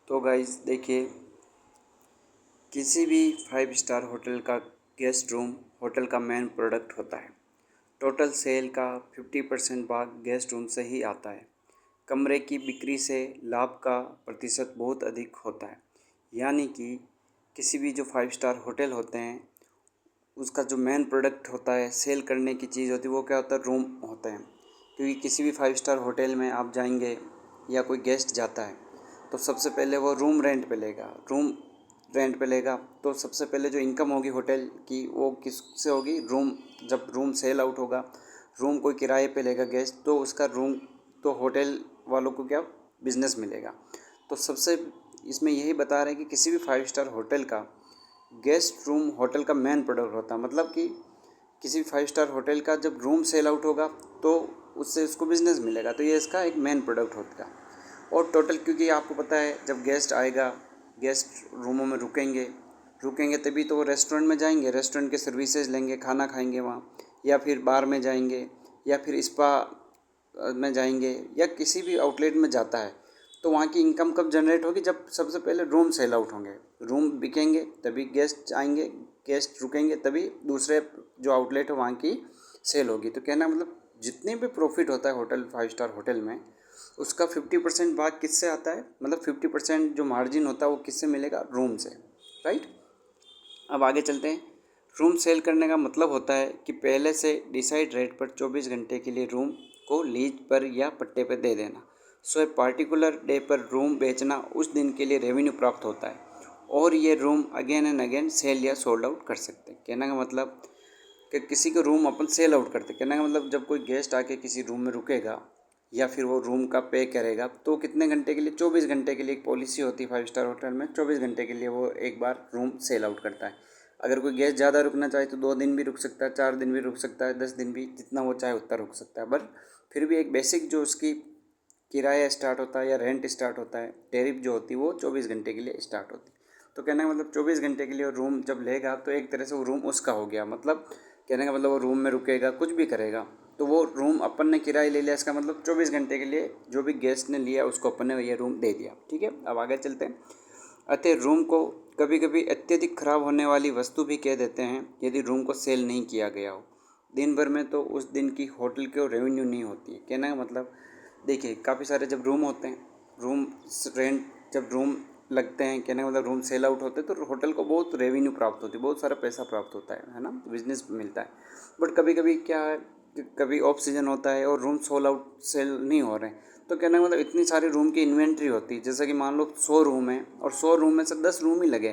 तो गाइस देखिए, किसी भी 5 स्टार होटल का गेस्ट रूम होटल का मेन प्रोडक्ट होता है। टोटल सेल का 50% भाग गेस्ट रूम से ही आता है। कमरे की बिक्री से लाभ का प्रतिशत बहुत अधिक होता है। यानी कि किसी भी जो 5 स्टार होटल होते हैं उसका जो मेन प्रोडक्ट होता है, सेल करने की चीज़ होती है, वो क्या होता है, रूम होते हैं। क्योंकि किसी भी 5 स्टार होटल में आप जाएंगे या कोई गेस्ट जाता है तो सबसे पहले वो रूम रेंट पे लेगा। तो सबसे पहले जो इनकम होगी होटल की वो किससे होगी, जब रूम सेल आउट होगा, रूम कोई किराए पे लेगा गेस्ट, तो उसका रूम, तो होटल वालों को क्या बिजनेस मिलेगा। तो सबसे इसमें यही बता रहे हैं कि किसी भी 5 स्टार होटल का गेस्ट रूम होटल का मेन प्रोडक्ट होता है। मतलब कि किसी भी 5 स्टार होटल का जब रूम सेल आउट होगा तो उससे उसको बिज़नेस मिलेगा। तो ये इसका एक मेन प्रोडक्ट होता है। और टोटल, क्योंकि आपको पता है जब गेस्ट आएगा, गेस्ट रूमों में रुकेंगे तभी तो वो रेस्टोरेंट में जाएंगे, रेस्टोरेंट के सर्विसेज लेंगे, खाना खाएंगे वहाँ, या फिर बार में जाएंगे, या फिर स्पा में जाएंगे, या किसी भी आउटलेट में जाता है। तो वहाँ की इनकम कब जनरेट होगी, जब सबसे पहले रूम सेल आउट होंगे, रूम बिकेंगे तभी गेस्ट आएंगे, गेस्ट रुकेंगे तभी दूसरे जो आउटलेट है वहाँ की सेल होगी। तो कहना मतलब जितने भी प्रॉफिट होता है होटल 5 स्टार होटल में, उसका 50% भाग किससे आता है, मतलब 50% जो मार्जिन होता है वो किससे मिलेगा, रूम से, राइट। अब आगे चलते हैं। रूम सेल करने का मतलब होता है कि पहले से डिसाइड रेट पर 24 घंटे के लिए रूम को लीज पर या पट्टे पर दे देना। सो ए पार्टिकुलर डे पर रूम बेचना, उस दिन के लिए रेवेन्यू प्राप्त होता है और ये room again and again sale या सोल्ड आउट कर सकते हैं। कहने का मतलब कि किसी का रूम अपन सेल आउट करते, कहने का मतलब जब कोई गेस्ट आके किसी रूम में रुकेगा या फिर वो रूम का पे करेगा तो कितने घंटे के लिए, 24 घंटे के लिए एक पॉलिसी होती है 5 स्टार होटल में, 24 घंटे के लिए वो एक बार रूम सेल आउट करता है। अगर कोई गेस्ट ज़्यादा रुकना चाहे तो 2 दिन भी रुक सकता है, 4 दिन भी रुक सकता है, 10 दिन भी, जितना वो चाहे उतना रुक सकता है। बट फिर भी एक बेसिक जो उसकी किराया स्टार्ट होता है या रेंट स्टार्ट होता है, टैरिफ जो होती है वो 24 घंटे के लिए स्टार्ट होती है। तो कहने का मतलब 24 घंटे के लिए रूम जब लेगा तो एक तरह से वो रूम उसका हो गया। मतलब कहने का मतलब वो रूम में रुकेगा, कुछ भी करेगा, तो वो रूम अपन ने किराया ले लिया। इसका मतलब 24 घंटे के लिए जो भी गेस्ट ने लिया उसको अपन ने ये रूम दे दिया। ठीक है, अब आगे चलते हैं। अतः रूम को कभी कभी अत्यधिक खराब होने वाली वस्तु भी कह देते हैं यदि रूम को सेल नहीं किया गया हो दिन भर में, तो उस दिन की होटल को रेवेन्यू नहीं होती है। कहने का मतलब देखिए, काफ़ी सारे जब रूम होते हैं, रूम रेंट, जब रूम लगते हैं, कहने का मतलब रूम सेल आउट होते हैं तो होटल को बहुत रेवेन्यू प्राप्त होती है, बहुत सारा पैसा प्राप्त होता है ना, बिजनेस मिलता है। बट कभी कभी क्या है कि कभी ऑफ सीजन होता है और रूम सोल आउट सेल नहीं हो रहे हैं, तो कहने का मतलब इतनी सारी रूम की इन्वेंट्री होती है। जैसे कि मान लो 100 रूम है और 100 रूम में से 10 रूम ही लगे,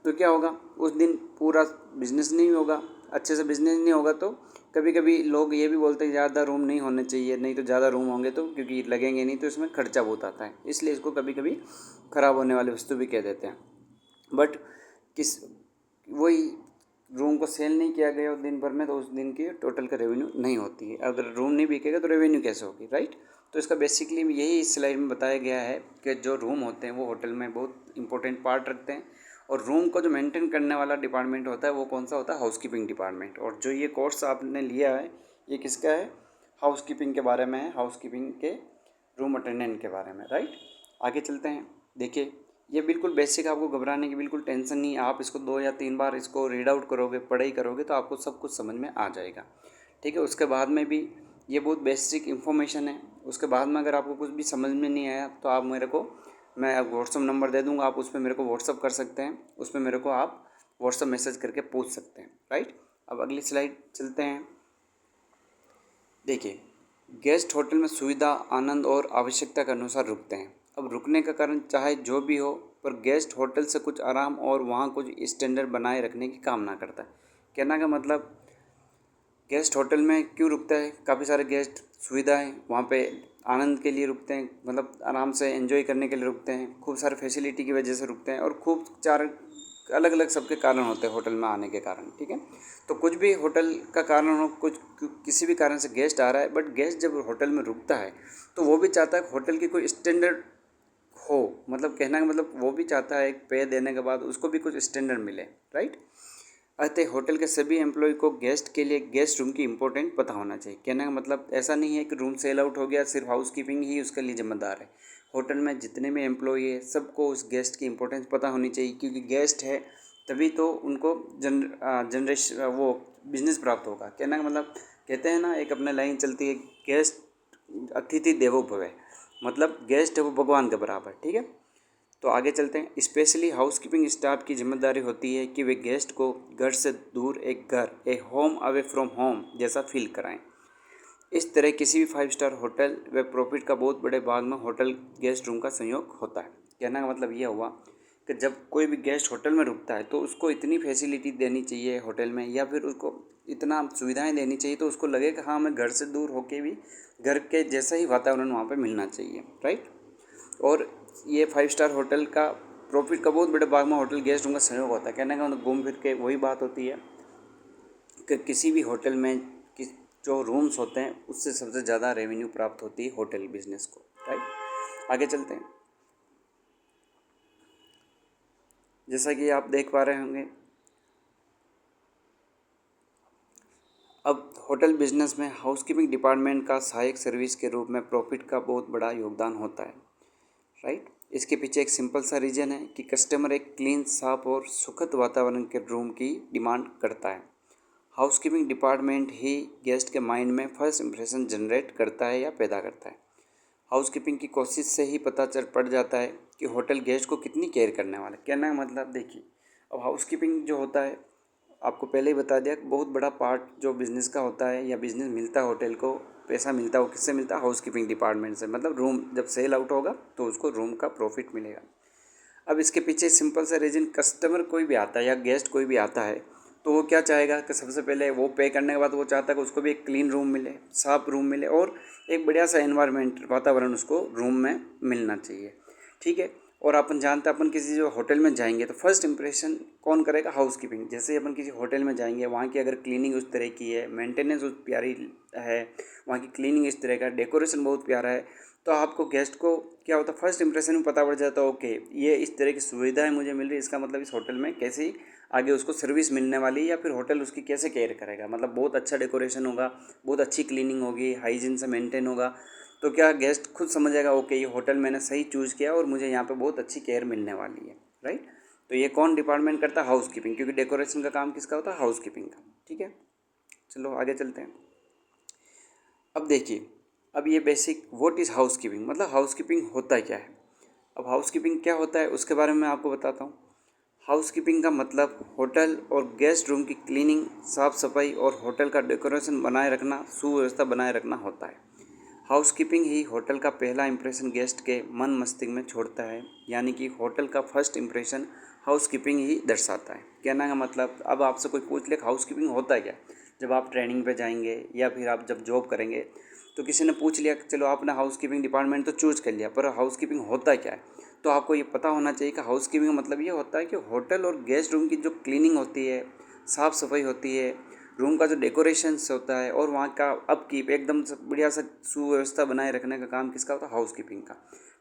तो क्या होगा, उस दिन पूरा बिजनेस नहीं होगा, अच्छे से बिजनेस नहीं होगा। तो कभी कभी लोग ये भी बोलते हैं ज़्यादा रूम नहीं होने चाहिए, नहीं तो ज़्यादा रूम होंगे तो क्योंकि लगेंगे नहीं तो इसमें खर्चा बहुत आता है, इसलिए इसको कभी कभी ख़राब होने वाली वस्तु भी कह देते हैं। बट किस वही रूम को सेल नहीं किया गया उस दिन भर में, तो उस दिन की टोटल का रेवेन्यू नहीं होती है। अगर रूम नहीं बिकेगा तो रेवेन्यू कैसे होगी, राइट। तो इसका बेसिकली यही इस स्लाइड में बताया गया है कि जो रूम होते हैं वो होटल में बहुत इंपॉर्टेंट पार्ट रखते हैं। और रूम को जो मेंटेन करने वाला डिपार्टमेंट होता है वो कौन सा होता है, हाउसकीपिंग डिपार्टमेंट। और जो ये कोर्स आपने लिया है ये किसका है, हाउसकीपिंग के बारे में है, हाउसकीपिंग के रूम अटेंडेंट के बारे में, राइट। आगे चलते हैं। देखिए, ये बिल्कुल बेसिक, आपको घबराने की बिल्कुल टेंशन नहीं है। आप इसको 2 या 3 बार इसको रीड आउट करोगे, पढ़ाई करोगे तो आपको सब कुछ समझ में आ जाएगा। ठीक है, उसके बाद में भी ये बहुत बेसिक इन्फॉर्मेशन है। उसके बाद में अगर आपको कुछ भी समझ में नहीं आया तो आप मेरे को, मैं अब व्हाट्सअप नंबर दे दूँगा, आप उस पर मेरे को व्हाट्सअप कर सकते हैं, उस पर मेरे को आप व्हाट्सअप मैसेज करके पूछ सकते हैं, राइट। अब अगली स्लाइड चलते हैं। देखिए, गेस्ट होटल में सुविधा, आनंद और आवश्यकता के अनुसार रुकते हैं। अब रुकने का कारण चाहे जो भी हो, पर गेस्ट होटल से कुछ आराम और वहाँ कुछ स्टैंडर्ड बनाए रखने की कामना करता है। कहना का मतलब गेस्ट होटल में क्यों रुकता है, काफ़ी सारे गेस्ट सुविधा है वहाँ पे, आनंद के लिए रुकते हैं, मतलब आराम से एंजॉय करने के लिए रुकते हैं, खूब सारे फैसिलिटी की वजह से रुकते हैं, और खूब चार अलग अलग सबके कारण होते हैं होटल में आने के कारण। ठीक है, तो कुछ भी होटल का कारण हो, कुछ किसी भी कारण से गेस्ट आ रहा है, बट गेस्ट जब होटल में रुकता है तो वो भी चाहता है होटल की कोई स्टैंडर्ड हो, मतलब कहना का मतलब वो भी चाहता है एक पे देने के बाद उसको भी कुछ स्टैंडर्ड मिले, राइट। अतः होटल के सभी एम्प्लॉय को गेस्ट के लिए गेस्ट रूम की इंपॉर्टेंट पता होना चाहिए। कहने का मतलब ऐसा नहीं है कि रूम सेल आउट हो गया सिर्फ हाउस कीपिंग ही उसके लिए जिम्मेदार है, होटल में जितने भी एम्प्लॉई है सबको उस गेस्ट की इम्पोर्टेंस पता होनी चाहिए, क्योंकि गेस्ट है तभी तो उनको जनरेशन वो बिजनेस प्राप्त होगा। कहना का मतलब, कहते हैं ना, एक अपने लाइन चलती है, गेस्ट अतिथि देवो भव, मतलब गेस्ट है वो भगवान के बराबर। ठीक है, तो आगे चलते हैं। स्पेशली हाउसकीपिंग स्टाफ की जिम्मेदारी होती है कि वे गेस्ट को घर से दूर एक घर, ए होम अवे फ्रॉम होम जैसा फील कराएं। इस तरह किसी भी 5 स्टार होटल व प्रॉफिट का बहुत बड़े भाग में होटल गेस्ट रूम का संयोग होता है। कहने का मतलब यह हुआ कि जब कोई भी गेस्ट होटल में रुकता है तो उसको इतनी फैसिलिटी देनी चाहिए होटल में, या फिर उसको इतना सुविधाएं देनी चाहिए तो उसको लगे कि हाँ, मैं घर से दूर होके भी घर के जैसा ही वातावरण वहाँ पे मिलना चाहिए, राइट। और ये 5 स्टार होटल का प्रॉफिट का बहुत बड़े भाग में होटल गेस्ट रूम का सहयोग होता है। कहने का मतलब घूम फिर के वही बात होती है कि किसी भी होटल में किस जो रूम्स होते हैं उससे सबसे ज़्यादा रेवेन्यू प्राप्त होती है होटल बिजनेस को, राइट। आगे चलते हैं। जैसा कि आप देख पा रहे होंगे, अब होटल बिजनेस में हाउसकीपिंग डिपार्टमेंट का सहायक सर्विस के रूप में प्रॉफिट का बहुत बड़ा योगदान होता है, राइट। इसके पीछे एक सिंपल सा रीज़न है कि कस्टमर एक क्लीन, साफ और सुखद वातावरण के रूम की डिमांड करता है। हाउसकीपिंग डिपार्टमेंट ही गेस्ट के माइंड में फर्स्ट इंप्रेशन जनरेट करता है या पैदा करता है। हाउसकीपिंग की कोशिश से ही पता चल पड़ जाता है कि होटल गेस्ट को कितनी केयर करने वाला है। कहना का मतलब देखिए, अब हाउसकीपिंग जो होता है, आपको पहले ही बता दिया, बहुत बड़ा पार्ट जो बिज़नेस का होता है या बिज़नेस मिलता है होटल को, पैसा मिलता है, वो किससे मिलता है? हाउसकीपिंग डिपार्टमेंट से। मतलब रूम जब सेल आउट होगा तो उसको रूम का प्रॉफिट मिलेगा। अब इसके पीछे सिंपल सा रीज़न, कस्टमर कोई भी आता है या गेस्ट कोई भी आता है तो वो क्या चाहेगा कि सबसे पहले वो पे करने के बाद वो चाहता है कि उसको भी एक क्लीन रूम मिले, साफ रूम मिले और एक बढ़िया सा एनवायरनमेंट, वातावरण उसको रूम में मिलना चाहिए। ठीक है, और अपन जानते हैं, अपन किसी जो होटल में जाएंगे तो फर्स्ट इंप्रेशन कौन करेगा? हाउसकीपिंग। जैसे ही अपन किसी होटल में जाएंगे, वहाँ की अगर क्लीनिंग उस तरह की है, मेंटेनेंस उस प्यारी है, वहाँ की क्लीनिंग इस तरह का, डेकोरेशन बहुत प्यारा है, तो आपको गेस्ट को क्या होता है, फर्स्ट इंप्रेशन में पता पड़ जाता है, ओके ये इस तरह की सुविधाएं मुझे मिल रही है, इसका मतलब इस होटल में कैसी आगे उसको सर्विस मिलने वाली है, या फिर होटल उसकी कैसे केयर करेगा। मतलब बहुत अच्छा डेकोरेशन होगा, बहुत अच्छी क्लीनिंग होगी, हाइजीन से मेंटेन होगा, तो क्या गेस्ट खुद समझ जाएगा, ओके ये होटल मैंने सही चूज़ किया और मुझे यहाँ पे बहुत अच्छी केयर मिलने वाली है, राइट। तो ये कौन डिपार्टमेंट करता है? हाउसकीपिंग, क्योंकि डेकोरेशन का काम किसका होता है? हाउसकीपिंग का। ठीक है, चलो आगे चलते हैं। अब देखिए, अब ये बेसिक व्हाट इज़ हाउसकीपिंग, मतलब हाउसकीपिंग होता क्या है। अब हाउसकीपिंग क्या होता है उसके बारे में मैं आपको बताता हूँ। हाउसकीपिंग का मतलब होटल और गेस्ट रूम की क्लीनिंग, साफ़ सफाई और होटल का डेकोरेशन बनाए रखना, सुव्यवस्था बनाए रखना होता है। हाउसकीपिंग ही होटल का पहला इंप्रेशन गेस्ट के मन मस्तिष्क में छोड़ता है, यानी कि होटल का फर्स्ट इंप्रेशन हाउसकीपिंग ही दर्शाता है। कहना का मतलब, अब आपसे कोई पूछ ले हाउसकीपिंग होता है क्या, जब आप ट्रेनिंग पे जाएंगे या फिर आप जब जॉब करेंगे तो किसी ने पूछ लिया, चलो आपने हाउसकीपिंग डिपार्टमेंट तो चूज़ कर लिया, पर हाउसकीपिंग होता क्या है, तो आपको ये पता होना चाहिए कि हाउसकीपिंग का मतलब ये होता है कि होटल और गेस्ट रूम की जो क्लीनिंग होती है, साफ़ सफाई होती है, रूम का जो डेकोरेशंस होता है और वहाँ का अपकीप एकदम से बढ़िया सा सुव्यवस्था बनाए रखने का काम किसका होता है? हाउसकीपिंग का।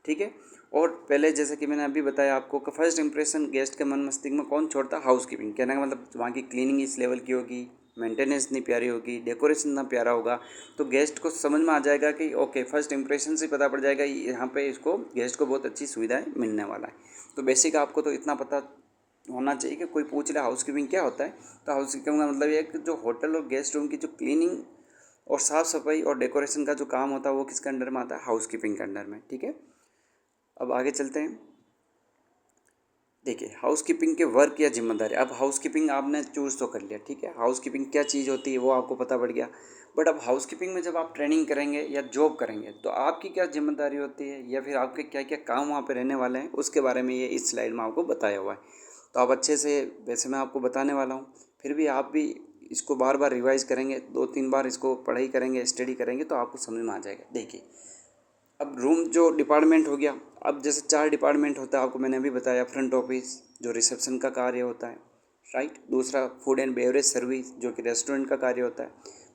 ठीक है, और पहले जैसे कि मैंने अभी बताया आपको कि फर्स्ट इंप्रेशन गेस्ट के मन मस्तिष्क में कौन छोड़ता है? हाउसकीपिंग। कहने का मतलब वहाँ की क्लीनिंग इस लेवल की होगी, मेंटेनेंस इतनी प्यारी होगी, डेकोरेशन इतना प्यारा होगा, तो गेस्ट को समझ में आ जाएगा कि ओके, फर्स्ट इंप्रेशन से पता पड़ जाएगा यहाँ पे इसको गेस्ट को बहुत अच्छी सुविधाएं मिलने वाला है। तो बेसिक आपको तो इतना पता होना चाहिए कि कोई पूछ ले हाउसकीपिंग क्या होता है, तो हाउसकीपिंग का मतलब ये है कि जो होटल और गेस्ट रूम की जो क्लीनिंग और साफ़ सफाई और डेकोरेशन का जो काम होता है वो किसके अंडर में आता है? हाउसकीपिंग के अंडर में। ठीक है, अब आगे चलते हैं। देखिए, हाउसकीपिंग के वर्क या जिम्मेदारी। अब हाउसकीपिंग आपने चूज़ तो कर लिया, ठीक है, हाउसकीपिंग क्या चीज़ होती है वो आपको पता पड़ गया। बट अब हाउसकीपिंग में जब आप ट्रेनिंग करेंगे या जॉब करेंगे तो आपकी क्या जिम्मेदारी होती है, या फिर आपके क्या क्या काम वहाँ पे रहने वाले हैं, उसके बारे में ये इस स्लाइड में आपको बताया हुआ है। तो आप अच्छे से, वैसे मैं आपको बताने वाला हूँ, फिर भी आप भी इसको बार बार रिवाइज़ करेंगे, 2-3 बार इसको पढ़ाई करेंगे, स्टडी करेंगे तो आपको समझ में आ जाएगा। देखिए, अब रूम जो डिपार्टमेंट हो गया, अब जैसे 4 डिपार्टमेंट होता है, आपको मैंने अभी बताया। फ्रंट ऑफिस जो रिसेप्शन का कार्य होता है, राइट। दूसरा फूड एंड बेवरेज सर्विस जो कि रेस्टोरेंट का कार्य होता है।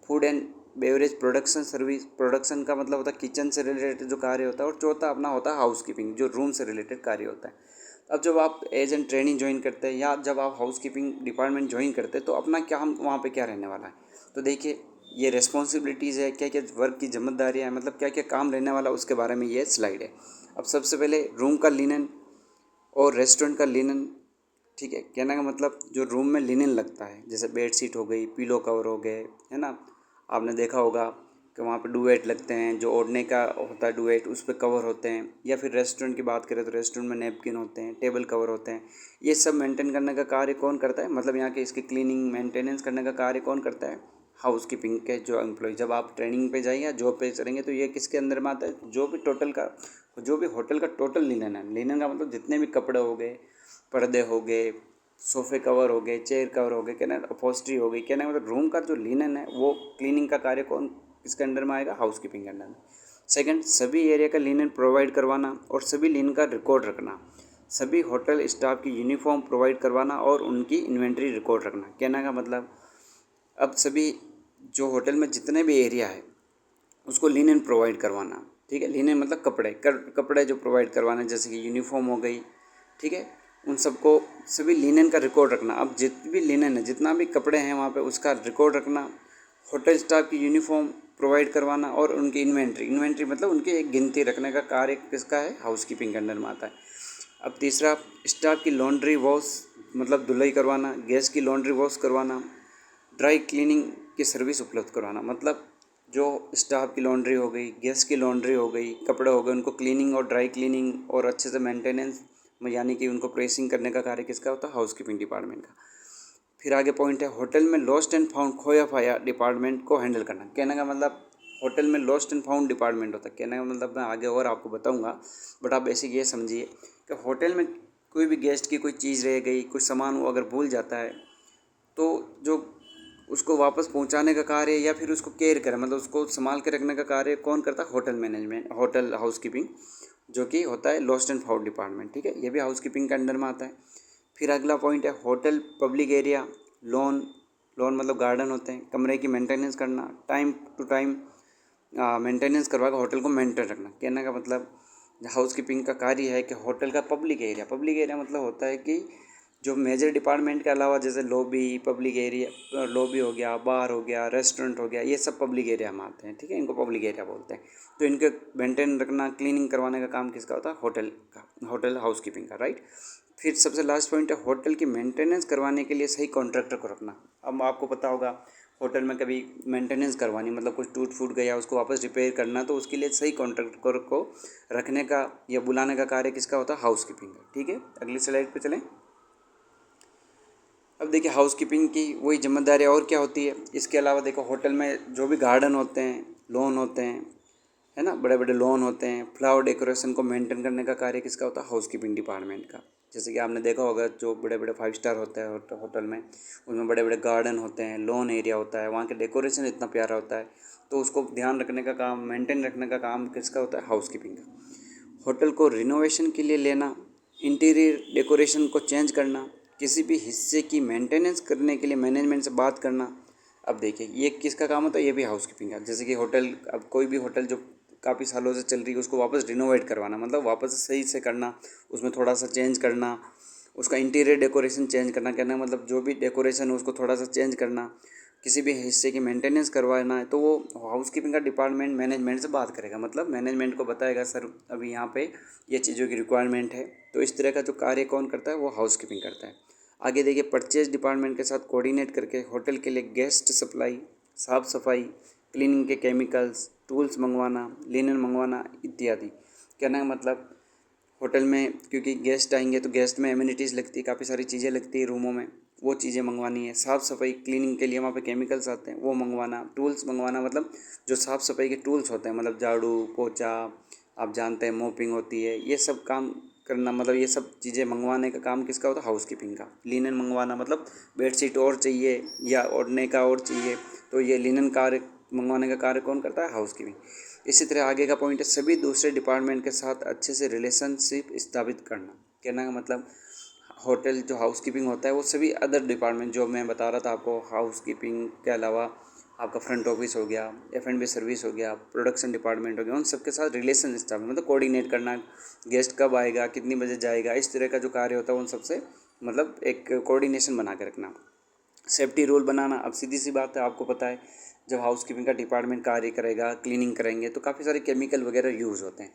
Food and beverage production service, production का मतलब होता है किचन से रिलेटेड जो कार्य होता है। और चौथा अपना होता है हाउसकीपिंग, जो रूम से रिलेटेड कार्य होता है। अब जब आप एज एन ट्रेनिंग ज्वाइन करते हैं या जब आप हाउसकीपिंग डिपार्टमेंट ज्वाइन करते हैं तो अपना क्या, हम वहाँ पे क्या रहने वाला है, तो देखिए ये रिस्पॉन्सिबिलिटीज़ है, क्या क्या वर्क की जिम्मेदारियाँ हैं, मतलब क्या क्या काम रहने वाला, उसके बारे में ये स्लाइड है। अब सबसे पहले रूम का लिनन और रेस्टोरेंट का लिनन। ठीक है, कहने का मतलब जो रूम में लिनन लगता है, जैसे बेड शीट हो गई, पिलो कवर हो गए, है ना। आपने देखा होगा कि वहाँ पे डुवेट लगते हैं, जो ओढ़ने का होता है डुवेट, उस पर कवर होते हैं। या फिर रेस्टोरेंट की बात करें तो रेस्टोरेंट में नेपकिन होते हैं, टेबल कवर होते हैं। ये सब मेंटेन करने का कार्य कौन करता है, मतलब यहाँ के इसकी क्लीनिंग मेंटेनेंस करने का कार्य कौन करता है, हाउस कीपिंग के जो एम्प्लॉय। जब आप ट्रेनिंग पे जाइए या जॉब पे करेंगे तो ये किसके अंदर में आता है, जो भी होटल का टोटल लिनन है। लिनन का मतलब जितने भी कपड़े हो गए, पर्दे हो गए, सोफ़े कवर हो गए, चेयर कवर हो गए, कहना अपॉस्ट्री हो गई, कहना मतलब रूम का जो लिनन है वो क्लीनिंग का कार्य कौन इसके अंडर में आएगा, हाउस कीपिंग के अंडर में। सेकंड, सभी एरिया का लिनन प्रोवाइड करवाना और सभी लिनन का रिकॉर्ड रखना। सभी होटल स्टाफ की यूनिफॉर्म प्रोवाइड करवाना और उनकी इन्वेंट्री रिकॉर्ड रखना। कहने का मतलब अब सभी जो होटल में जितने भी एरिया है उसको लिनन प्रोवाइड करवाना। ठीक है, लिनन मतलब कपड़े जो प्रोवाइड करवाना, जैसे कि यूनिफॉर्म हो गई। ठीक है, उन सबको सभी लिनन का रिकॉर्ड रखना। अब जितनी भी लिनन है, जितना भी कपड़े हैं वहाँ पे, उसका रिकॉर्ड रखना। होटल स्टाफ की यूनिफॉर्म प्रोवाइड करवाना और उनकी इन्वेंट्री मतलब उनकी एक गिनती रखने का कार्य किसका है, हाउस कीपिंग के अंडर में आता है। अब तीसरा, स्टाफ की लॉन्ड्री वॉश मतलब धुलाई करवाना, गैस की लॉन्ड्री वॉश करवाना, ड्राई क्लीनिंग की सर्विस उपलब्ध करवाना। मतलब जो स्टाफ की लॉन्ड्री हो गई, गैस की लॉन्ड्री हो गई, कपड़े हो गए, उनको क्लीनिंग और ड्राई क्लीनिंग और अच्छे से मेंटेनेंस में, यानी कि उनको प्रेसिंग करने का कार्य किसका होता है, हाउस कीपिंग डिपार्टमेंट का। फिर आगे पॉइंट है, होटल में लॉस्ट एंड फाउंड, खोया पाया डिपार्टमेंट को हैंडल करना। कहने का मतलब होटल में लॉस्ट एंड फाउंड डिपार्टमेंट होता है। कहने का मतलब मैं आगे और आपको बताऊंगा, बट आप बेसिक ये समझिए कि होटल में कोई भी गेस्ट की कोई चीज़ रह गई, कुछ सामान वो अगर भूल जाता है तो जो उसको वापस पहुंचाने का कार्य या फिर उसको केयर करें, मतलब उसको संभाल के रखने का कार्य कौन करता है, hotel management, hotel house keeping, जो कि होता है लॉस्ट एंड फाउंड डिपार्टमेंट। ठीक है, ये भी हाउस कीपिंग के अंडर में आता है। फिर अगला पॉइंट है, hotel public area, lawn. Lawn मतलब गार्डन होते हैं, कमरे की मेंटेनेंस करना, टाइम टू टाइम मेंटेनेंस करवा कर होटल को मेंटेन रखना। कहने का मतलब हाउस कीपिंग का कार्य है कि होटल का पब्लिक एरिया मतलब होता है कि जो मेजर डिपार्टमेंट के अलावा, जैसे लॉबी, पब्लिक एरिया, लॉबी हो गया, बार हो गया, रेस्टोरेंट हो गया, ये सब पब्लिक एरिया में आते हैं। ठीक है, इनको पब्लिक एरिया बोलते हैं। तो इनके मेंटेन रखना, क्लीनिंग करवाने का काम किसका होता है, होटल का, होटल हाउस कीपिंग का, राइट। फिर सबसे लास्ट पॉइंट है, होटल की मेंटेनेंस करवाने के लिए सही कॉन्ट्रैक्टर को रखना। अब आपको पता होगा होटल में कभी मेंटेनेंस करवानी, मतलब कुछ टूट फूट गया उसको वापस रिपेयर करना, तो उसके लिए सही कॉन्ट्रैक्टर को रखने का या बुलाने का कार्य किसका होता है, हाउस कीपिंग का। ठीक है, अगली स्लाइड पे चलें। अब देखिए हाउस कीपिंग की वही जिम्मेदारी और क्या होती है। इसके अलावा देखो होटल में जो भी गार्डन होते हैं, लॉन होते हैं, है ना, बड़े बड़े लॉन होते हैं, फ्लावर डेकोरेशन को मेंटेन करने का कार्य किसका होता है, हाउस कीपिंग डिपार्टमेंट का। जैसे कि आपने देखा होगा जो बड़े बड़े 5 स्टार होता है होटल में, उनमें बड़े बड़े गार्डन होते हैं, लॉन एरिया होता है, वहाँ के डेकोरेशन इतना प्यारा होता है, तो उसको ध्यान रखने का काम, मेंटेन रखने का काम किसका होता है, हाउस कीपिंग का। होटल को रिनोवेशन के लिए लेना, इंटीरियर डेकोरेशन को चेंज करना, किसी भी हिस्से की मेंटेनेंस करने के लिए मैनेजमेंट से बात करना। अब देखिए ये किसका काम होता है, ये भी हाउस कीपिंग का। जैसे कि होटल, अब कोई भी होटल जो काफ़ी सालों से चल रही है उसको वापस रिनोवेट करवाना, मतलब वापस सही से करना, उसमें थोड़ा सा चेंज करना, उसका इंटीरियर डेकोरेशन चेंज करना। कहना मतलब जो भी डेकोरेशन है उसको थोड़ा सा चेंज करना, किसी भी हिस्से की मेंटेनेंस करवाना है तो वो हाउस कीपिंग का डिपार्टमेंट मैनेजमेंट से बात करेगा, मतलब मैनेजमेंट को बताएगा सर अभी यहाँ पे ये चीज़ों की रिक्वायरमेंट है। तो इस तरह का जो कार्य कौन करता है, वो हाउस कीपिंग करता है। आगे देखिए, परचेज डिपार्टमेंट के साथ कोऑर्डिनेट करके होटल के लिए गेस्ट सप्लाई, साफ़ सफाई, क्लीनिंग के केमिकल्स, टूल्स मंगवाना, लिनन मंगवाना इत्यादि। कहने का मतलब होटल में क्योंकि गेस्ट आएंगे तो गेस्ट में एम्यूनिटीज़ लगती है, काफ़ी सारी चीज़ें लगती है रूमों में, वो चीज़ें मंगवानी है। साफ़ सफाई, क्लीनिंग के लिए वहाँ पे केमिकल्स आते हैं, वो मंगवाना। टूल्स मंगवाना मतलब जो साफ़ सफाई के टूल्स होते हैं, मतलब झाड़ू पोछा, आप जानते हैं मोपिंग होती है, ये सब काम करना, मतलब ये सब चीज़ें मंगवाने का काम किसका होता है, हाउस कीपिंग का। लिनन मंगवाना मतलब बेडशीट और चाहिए या ओढ़ने का और चाहिए, तो ये लिनन कार्य मंगवाने का कार्य कौन करता है, हाउस कीपिंग। इसी तरह आगे का पॉइंट है, सभी दूसरे डिपार्टमेंट के साथ अच्छे से रिलेशनशिप स्थापित करना। कहने का मतलब होटल जो हाउस कीपिंग होता है वो सभी अदर डिपार्टमेंट जो मैं बता रहा था आपको, हाउस कीपिंग के अलावा आपका फ्रंट ऑफिस हो गया, F&B सर्विस हो गया, प्रोडक्शन डिपार्टमेंट हो गया, उन सबके साथ रिलेशन स्थापित मतलब कोऑर्डिनेट करना, गेस्ट कब आएगा, कितनी बजे जाएगा, इस तरह का जो कार्य होता है उन सबसे मतलब एक कोऑर्डिनेशन बना के रखना। सेफ्टी रूल बनाना, अब सीधी सी बात है, आपको पता है जब हाउसकीपिंग का डिपार्टमेंट कार्य करेगा, क्लीनिंग करेंगे तो काफ़ी सारे केमिकल वगैरह यूज़ होते हैं,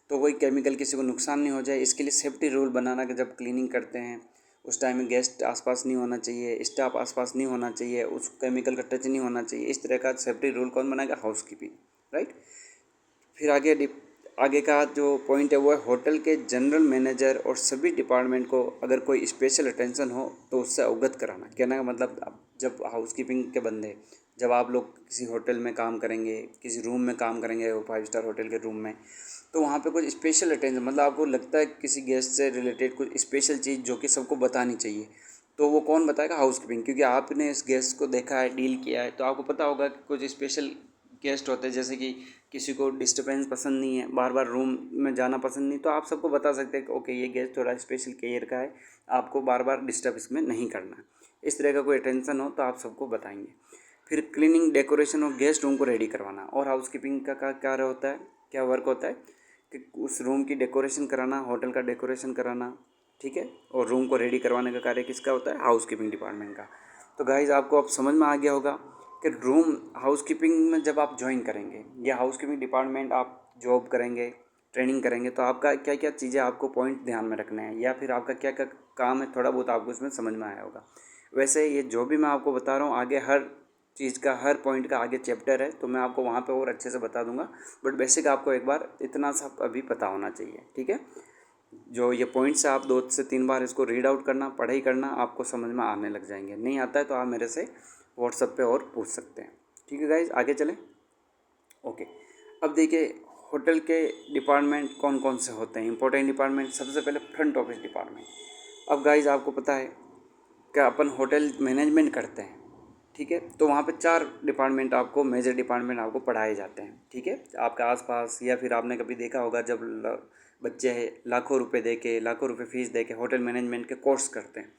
तो कोई केमिकल किसी को नुकसान नहीं हो जाए इसके लिए सेफ्टी रूल बनाना कि जब क्लीनिंग करते हैं उस टाइम में गेस्ट आसपास नहीं होना चाहिए, स्टाफ आसपास नहीं होना चाहिए, उस केमिकल का टच नहीं होना चाहिए। इस तरह का सेफ्टी रूल कौन बनाएगा? Housekeeping, right. फिर आगे का जो पॉइंट है वो है होटल के जनरल मैनेजर और सभी डिपार्टमेंट को अगर कोई स्पेशल अटेंशन हो तो उससे अवगत कराना। कहने का मतलब, अब जब हाउसकीपिंग के बंदे, जब आप लोग किसी होटल में काम करेंगे, किसी रूम में काम करेंगे, 5 स्टार होटल के रूम में, तो वहाँ पे कुछ स्पेशल अटेंशन, मतलब आपको लगता है किसी गेस्ट से रिलेटेड कुछ स्पेशल चीज़ जो कि सबको बतानी चाहिए, तो वो कौन बताएगा? हाउसकीपिंग। क्योंकि आपने इस गेस्ट को देखा है, डील किया है, तो आपको पता होगा कि कुछ स्पेशल गेस्ट होते हैं, जैसे कि किसी को डिस्टर्बेंस पसंद नहीं है, बार बार रूम में जाना पसंद नहीं, तो आप सबको बता सकते हैं कि ओके ये गेस्ट थोड़ा स्पेशल केयर का है, आपको बार बार डिस्टर्ब इसमें नहीं करना है। इस तरह का कोई अटेंशन हो तो आप सबको बताएंगे। फिर क्लीनिंग, डेकोरेशन और गेस्ट रूम को रेडी करवाना। और हाउसकीपिंग का कार्य होता है, क्या वर्क होता है कि उस रूम की डेकोरेशन कराना, होटल का डेकोरेशन कराना, ठीक है। और रूम को रेडी करवाने का कार्य किसका होता है? हाउसकीपिंग डिपार्टमेंट का। तो गाइज़ आपको अब समझ में आ गया होगा कि रूम हाउसकीपिंग में जब आप ज्वाइन करेंगे या हाउसकीपिंग डिपार्टमेंट आप जॉब करेंगे, ट्रेनिंग करेंगे, तो आपका क्या क्या चीज़ें आपको पॉइंट ध्यान में रखने हैं, या फिर आपका क्या क्या काम है, थोड़ा बहुत आपको इसमें समझ में आया होगा। वैसे ये जो भी मैं आपको बता रहा हूँ, आगे हर चीज़ का, हर पॉइंट का आगे चैप्टर है, तो मैं आपको वहाँ पे और अच्छे से बता दूंगा, बट बेसिक आपको एक बार इतना सा अभी पता होना चाहिए, ठीक है। जो ये पॉइंट्स है, आप 2 से 3 बार इसको रीड आउट करना, पढ़ाई करना, आपको समझ में आने लग जाएंगे। नहीं आता है तो आप मेरे से व्हाट्सएप पे और पूछ सकते हैं, ठीक है गाइज। आगे चलें। ओके, अब देखिए होटल के डिपार्टमेंट कौन कौन से होते हैं, इंपॉर्टेंट डिपार्टमेंट। सबसे पहले फ्रंट ऑफिस डिपार्टमेंट। अब गाइज आपको पता है कि अपन होटल मैनेजमेंट करते हैं, ठीक है, तो वहाँ पे 4 डिपार्टमेंट आपको, मेजर डिपार्टमेंट आपको पढ़ाए जाते हैं, ठीक है। आपके आसपास, या फिर आपने कभी देखा होगा जब बच्चे लाखों रुपए दे के, लाखों रुपए फ़ीस दे के होटल मैनेजमेंट के कोर्स करते हैं,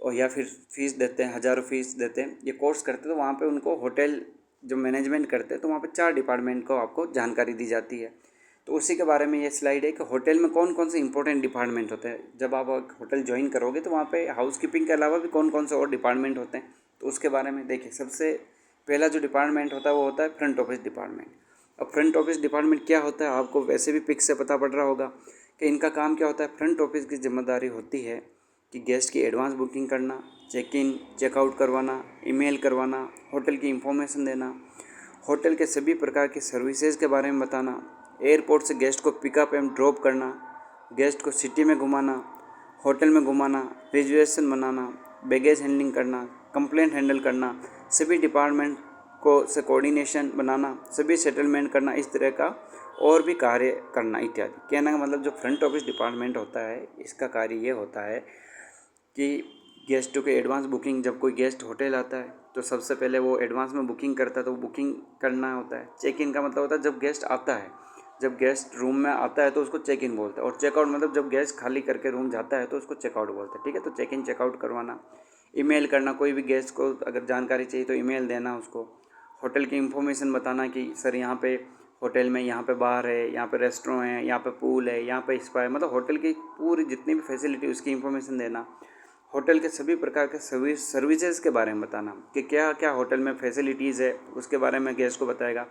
और या फिर फ़ीस देते हैं, हज़ारों फ़ीस देते हैं, ये कोर्स करते हैं, तो वहाँ पे उनको होटल जो मैनेजमेंट करते हैं, तो वहाँ पे 4 डिपार्टमेंट को आपको जानकारी दी जाती है। तो उसी के बारे में ये स्लाइड है कि होटल में कौन कौन से इंपॉर्टेंट डिपार्टमेंट होते हैं। जब आप होटल ज्वाइन करोगे तो वहाँ पे हाउसकीपिंग के अलावा भी कौन कौन से और डिपार्टमेंट होते हैं, तो उसके बारे में देखिए। सबसे पहला जो डिपार्टमेंट होता है वो होता है फ्रंट ऑफिस डिपार्टमेंट। अब फ्रंट ऑफिस डिपार्टमेंट क्या होता है, आपको वैसे भी पिक से पता पड़ रहा होगा कि इनका काम क्या होता है। फ्रंट ऑफिस की जिम्मेदारी होती है कि गेस्ट की एडवांस बुकिंग करना, चेक इन चेकआउट करवाना, ईमेल करवाना, होटल की इंफॉर्मेशन देना, होटल के सभी प्रकार की सर्विसेज के बारे में बताना, एयरपोर्ट से गेस्ट को पिकअप एंड ड्रॉप करना, गेस्ट को सिटी में घुमाना, होटल में घुमाना, रिजर्वेशन बनाना, बैगेज हैंडलिंग करना, कंप्लेंट हैंडल करना, सभी डिपार्टमेंट को से कोऑर्डिनेशन बनाना, सभी सेटलमेंट करना, इस तरह का और भी कार्य करना इत्यादि। कहने का मतलब जो फ्रंट ऑफिस डिपार्टमेंट होता है, इसका कार्य ये होता है कि गेस्टों के एडवांस बुकिंग, जब कोई गेस्ट होटल आता है तो सबसे पहले वो एडवांस में बुकिंग करता है, तो वो बुकिंग करना होता है। चेक इन का मतलब होता है जब गेस्ट आता है, जब गेस्ट रूम में आता है तो उसको चेक इन बोलते हैं, और चेकआउट मतलब जब गेस्ट खाली करके रूम जाता है तो उसको चेकआउट बोलते हैं, ठीक है। तो चेक इन चेकआउट करवाना, ईमेल करना, कोई भी गेस्ट को अगर जानकारी चाहिए तो ईमेल देना उसको, होटल की इन्फॉर्मेशन बताना कि सर यहाँ पे होटल में यहाँ पे बार है, यहाँ पे रेस्टोरेंट है, यहाँ पे पूल है, यहाँ पे स्पा है, मतलब होटल की पूरी जितनी भी फैसिलिटी उसकी इन्फॉर्मेशन देना, होटल के सभी प्रकार के सर्विसेज के बारे में बताना कि क्या क्या होटल में फैसिलिटीज़ है, उसके बारे में गेस्ट को बताएगा।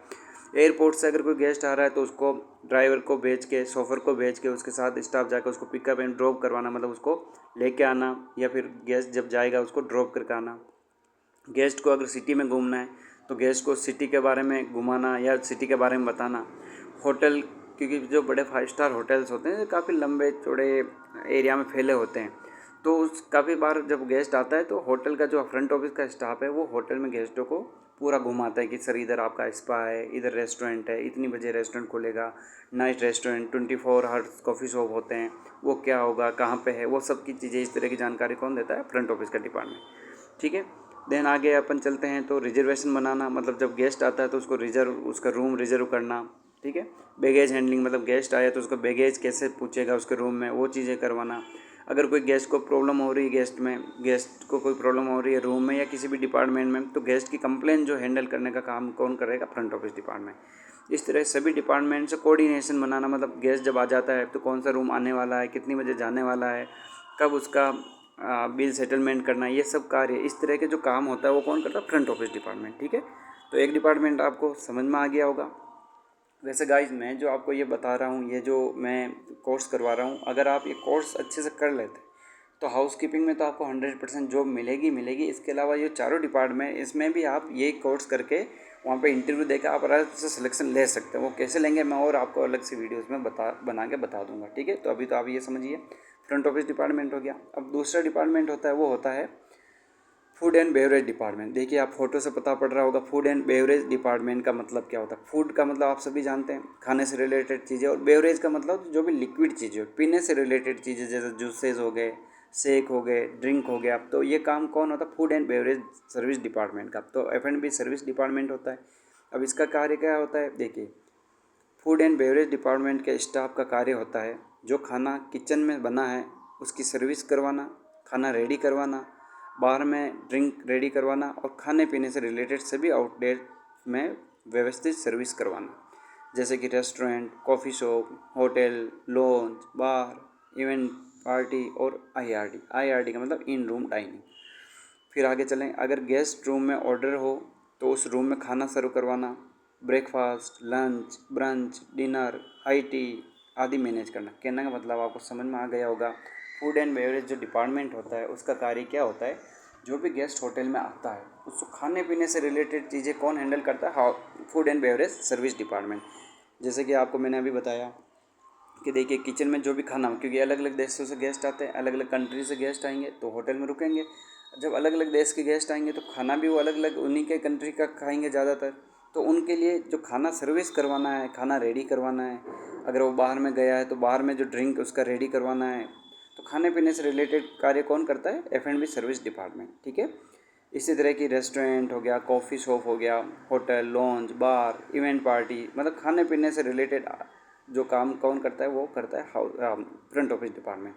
एयरपोर्ट से अगर कोई गेस्ट आ रहा है तो उसको ड्राइवर को भेज के, शोफर को भेज के, उसके साथ स्टाफ जाकर उसको पिकअप एंड ड्रॉप करवाना, मतलब उसको लेके आना, या फिर गेस्ट जब जाएगा उसको ड्रॉप करके आना। गेस्ट को अगर सिटी में घूमना है तो गेस्ट को सिटी के बारे में घुमाना या सिटी के बारे में बताना। होटल, क्योंकि जो बड़े 5 स्टार होटल्स होते हैं काफ़ी लंबे चौड़े एरिया में फैले होते हैं, तो उस काफ़ी बार जब गेस्ट आता है तो होटल का जो फ्रंट ऑफिस का स्टाफ है वो होटल में गेस्टों को पूरा घुमाता है कि सर इधर आपका स्पा है, इधर रेस्टोरेंट है, इतनी बजे रेस्टोरेंट खुलेगा, night restaurant, 24 hours coffee shop होते हैं, वो क्या होगा, कहाँ पे है, वो सब की चीज़ें, इस तरह की जानकारी कौन देता है? फ्रंट ऑफिस का डिपार्टमेंट, ठीक है। देन आगे अपन चलते हैं तो रिजर्वेशन बनाना, मतलब जब गेस्ट आता है तो उसको उसका रूम रिजर्व करना, ठीक है। बैगेज हैंडलिंग, मतलब गेस्ट आया तो उसका बैगेज कैसे पूछेगा उसके रूम में, वो चीज़ें करवाना। अगर कोई गेस्ट को प्रॉब्लम हो रही है, गेस्ट को कोई प्रॉब्लम हो रही है रूम में या किसी भी डिपार्टमेंट में, तो गेस्ट की कंप्लेंट जो हैंडल करने का काम कौन करेगा? Front office department. इस तरह सभी डिपार्टमेंट से कोऑर्डिनेशन बनाना, मतलब गेस्ट जब आ जाता है तो कौन सा रूम आने वाला है, कितनी बजे जाने वाला है, कब उसका बिल सेटलमेंट करना, ये सब कार्य, इस तरह के जो काम होता है वो कौन करता है? Front office department. ठीक है, तो एक डिपार्टमेंट आपको समझ में आ गया होगा। वैसे गाइज मैं जो आपको ये बता रहा हूँ, ये जो मैं कोर्स करवा रहा हूँ, अगर आप ये कोर्स अच्छे से कर लेते तो हाउसकीपिंग में तो आपको 100% जॉब मिलेगी मिलेगी। इसके अलावा ये चारों डिपार्टमेंट, इसमें भी आप ये कोर्स करके वहाँ पे इंटरव्यू देकर आप आराम से सिलेक्शन ले सकते हैं। वो कैसे लेंगे मैं और आपको अलग से वीडियोस में बना के बता दूंगा। ठीक है, तो अभी तो आप ये समझिए फ्रंट ऑफिस डिपार्टमेंट हो गया। अब दूसरा डिपार्टमेंट होता है, वो होता है फूड एंड बेवरेज डिपार्टमेंट। देखिए आप फोटो से पता पड़ रहा होगा फूड एंड बेवरेज डिपार्टमेंट का मतलब क्या होता है। फूड का मतलब आप सभी जानते हैं, खाने से रिलेटेड चीज़ें, और बेवरेज का मतलब जो भी लिक्विड चीज़ें, पीने से रिलेटेड चीज़ें, जैसे जूसेस हो गए, शेक हो गए, ड्रिंक हो गया। तो ये काम कौन होता है? Food and beverage service department का। तो F&B सर्विस डिपार्टमेंट होता है। अब इसका कार्य क्या होता है? देखिए फूड एंड बेवरेज डिपार्टमेंट के स्टाफ का कार्य होता है जो खाना किचन में बना है उसकी सर्विस करवाना, खाना रेडी करवाना, बाहर में ड्रिंक रेडी करवाना, और खाने पीने से रिलेटेड सभी आउटलेट में व्यवस्थित सर्विस करवाना, जैसे कि restaurant, coffee shop, hotel, launch, bar, event party, और IRD का मतलब इन रूम डाइनिंग। फिर आगे चलें, अगर गेस्ट रूम में ऑर्डर हो तो उस रूम में खाना सर्व करवाना, breakfast, lunch, brunch, dinner, high tea आदि मैनेज करना। कहने का मतलब आपको समझ में आ गया होगा। फूड एंड बेवरेज जो डिपार्टमेंट होता है उसका कार्य क्या होता है? जो भी गेस्ट होटल में आता है उसको खाने पीने से रिलेटेड चीज़ें कौन हैंडल करता है? Food and beverage service department. जैसे कि आपको मैंने अभी बताया कि देखिए किचन में जो भी खाना हो, क्योंकि अलग अलग देशों से गेस्ट आते हैं, अलग अलग कंट्री से गेस्ट आएंगे तो होटल में रुकेंगे। जब अलग अलग देश के गेस्ट आएंगे तो खाना भी वो अलग अलग उन्हीं के कंट्री का खाएंगे ज़्यादातर। तो उनके लिए जो खाना सर्विस करवाना है, खाना रेडी करवाना है, अगर वो बाहर में गया है तो बाहर में जो ड्रिंक उसका रेडी करवाना है, तो खाने पीने से रिलेटेड कार्य कौन करता है? F&B service department. ठीक है, इसी तरह की रेस्टोरेंट हो गया, कॉफ़ी शॉप हो गया, hotel, launch, bar, event party, मतलब खाने पीने से रिलेटेड जो काम कौन करता है? वो करता है फ्रंट ऑफिस डिपार्टमेंट।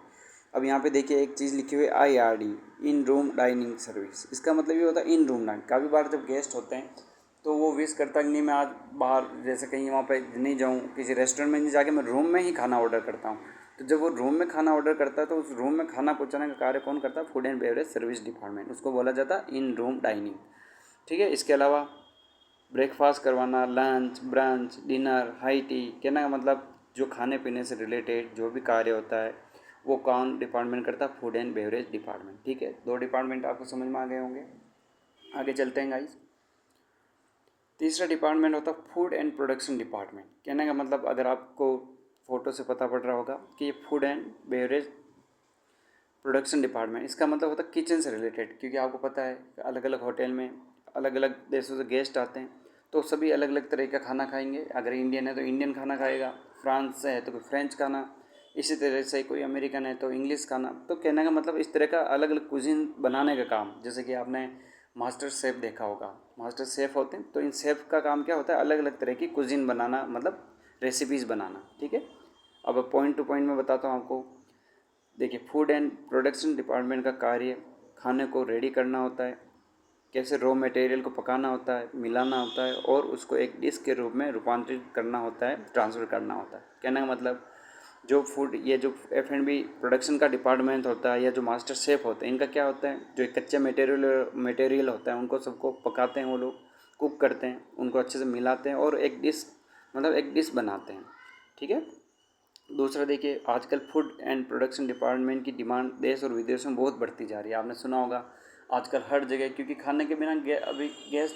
अब यहाँ पे देखिए एक चीज़ लिखी हुई है IRD, in room dining service. इसका मतलब ये होता है इन रूम डाइनिंग। काफ़ी बार जब गेस्ट होते हैं तो वो विश करता है कि नहीं मैं आज बाहर जैसे कहीं वहाँ पे नहीं जाऊँ, किसी रेस्टोरेंट में नहीं जाके मैं रूम में ही खाना ऑर्डर करता हूँ। तो जब वो रूम में खाना ऑर्डर करता है तो उस रूम में खाना पहुँचाने का कार्य कौन करता है? Food and beverage service department. उसको बोला जाता है इन रूम डाइनिंग। ठीक है, इसके अलावा ब्रेकफास्ट करवाना, lunch, brunch, dinner, high tea, कहने का मतलब जो खाने पीने से रिलेटेड जो भी कार्य होता है वो कौन डिपार्टमेंट करता है? Food and beverage department. ठीक है, दो डिपार्टमेंट आपको समझ में आ गए होंगे। आगे चलते हैं गाइस। तीसरा डिपार्टमेंट होता है फूड एंड प्रोडक्शन डिपार्टमेंट। कहने का मतलब अगर आपको फ़ोटो से पता पड़ रहा होगा कि ये food and beverage production department, इसका मतलब होता है किचन से रिलेटेड। क्योंकि आपको पता है अलग अलग होटल में अलग अलग देशों से गेस्ट आते हैं तो सभी अलग अलग तरह का खाना खाएंगे। अगर इंडियन है तो इंडियन खाना खाएगा, फ्रांस से है तो कोई फ्रेंच खाना, इसी तरह से कोई अमेरिकन है तो इंग्लिश खाना। तो कहने का मतलब इस तरह का अलग अलग कुजीन बनाने का काम, जैसे कि आपने मास्टर शेफ़ देखा होगा, मास्टर शेफ़ होते हैं तो इन शेफ़ का काम क्या होता है? अलग अलग तरह की कुजीन बनाना, मतलब रेसिपीज़ बनाना। ठीक है, अब पॉइंट टू पॉइंट में बताता हूँ आपको। देखिए फूड एंड प्रोडक्शन डिपार्टमेंट का कार्य खाने को रेडी करना होता है, कैसे रॉ मटेरियल को पकाना होता है, मिलाना होता है, और उसको एक डिश के रूप में रूपांतरित करना होता है, ट्रांसफ़र करना होता है। कहने का मतलब जो फूड, ये जो F&B प्रोडक्शन का डिपार्टमेंट होता है या जो मास्टर शेफ़ होते हैं, इनका क्या होता है? जो कच्चे मटेरियल होता है उनको सबको पकाते हैं, वो लोग कुक करते हैं, उनको अच्छे से मिलाते हैं और एक डिश, मतलब एक डिश बनाते हैं। ठीक है, दूसरा देखिए आजकल फूड एंड प्रोडक्शन डिपार्टमेंट की डिमांड देश और विदेशों में बहुत बढ़ती जा रही है। आपने सुना होगा आजकल हर जगह, क्योंकि खाने के बिना अभी गैस,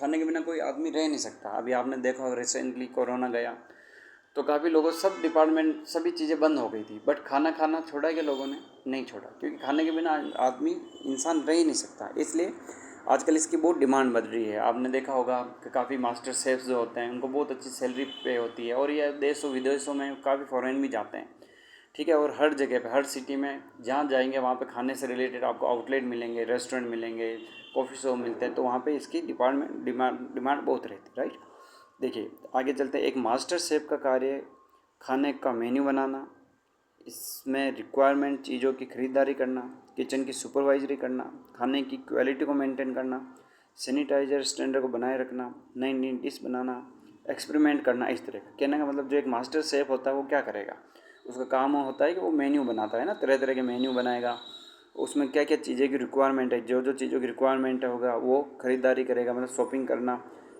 खाने के बिना कोई आदमी रह नहीं सकता। अभी आपने देखा होगा रिसेंटली कोरोना गया तो काफ़ी लोगों, सब डिपार्टमेंट, सभी चीज़ें बंद हो गई थी, बट खाना खाना छोड़ा कि लोगों ने नहीं छोड़ा, क्योंकि खाने के बिना आदमी, इंसान रह ही नहीं सकता। इसलिए आजकल इसकी बहुत डिमांड बढ़ रही है। आपने देखा होगा कि काफ़ी मास्टर शेफ्स जो होते हैं उनको बहुत अच्छी सैलरी पे होती है, और ये देशों विदेशों में काफ़ी फॉरेन भी जाते हैं। ठीक है, और हर जगह पे, हर सिटी में जहाँ जाएंगे वहाँ पे खाने से रिलेटेड आपको आउटलेट मिलेंगे, रेस्टोरेंट मिलेंगे, कॉफ़ी शॉप मिलते हैं, तो वहाँ पे इसकी डिमांड बहुत रहती है, राइट। देखिए आगे चलते हैं। एक मास्टर शेफ़ का कार्य खाने का मेन्यू बनाना, इसमें रिक्वायरमेंट चीज़ों की खरीदारी करना, किचन की सुपरवाइजरी करना, खाने की क्वालिटी को मेंटेन करना, सैनिटाइजर स्टैंडर्ड को बनाए रखना, नई नई डिश बनाना, एक्सपेरिमेंट करना, इस तरह का। कहने का मतलब जो एक मास्टर शेफ़ होता है वो क्या करेगा? उसका काम होता है कि वो मेन्यू बनाता है ना, तरह तरह के मेन्यू बनाएगा, उसमें क्या क्या चीज़ें की रिक्वायरमेंट है, जो जो चीज़ों की रिक्वायरमेंट होगा वो ख़रीदारी करेगा, मतलब शॉपिंग करना,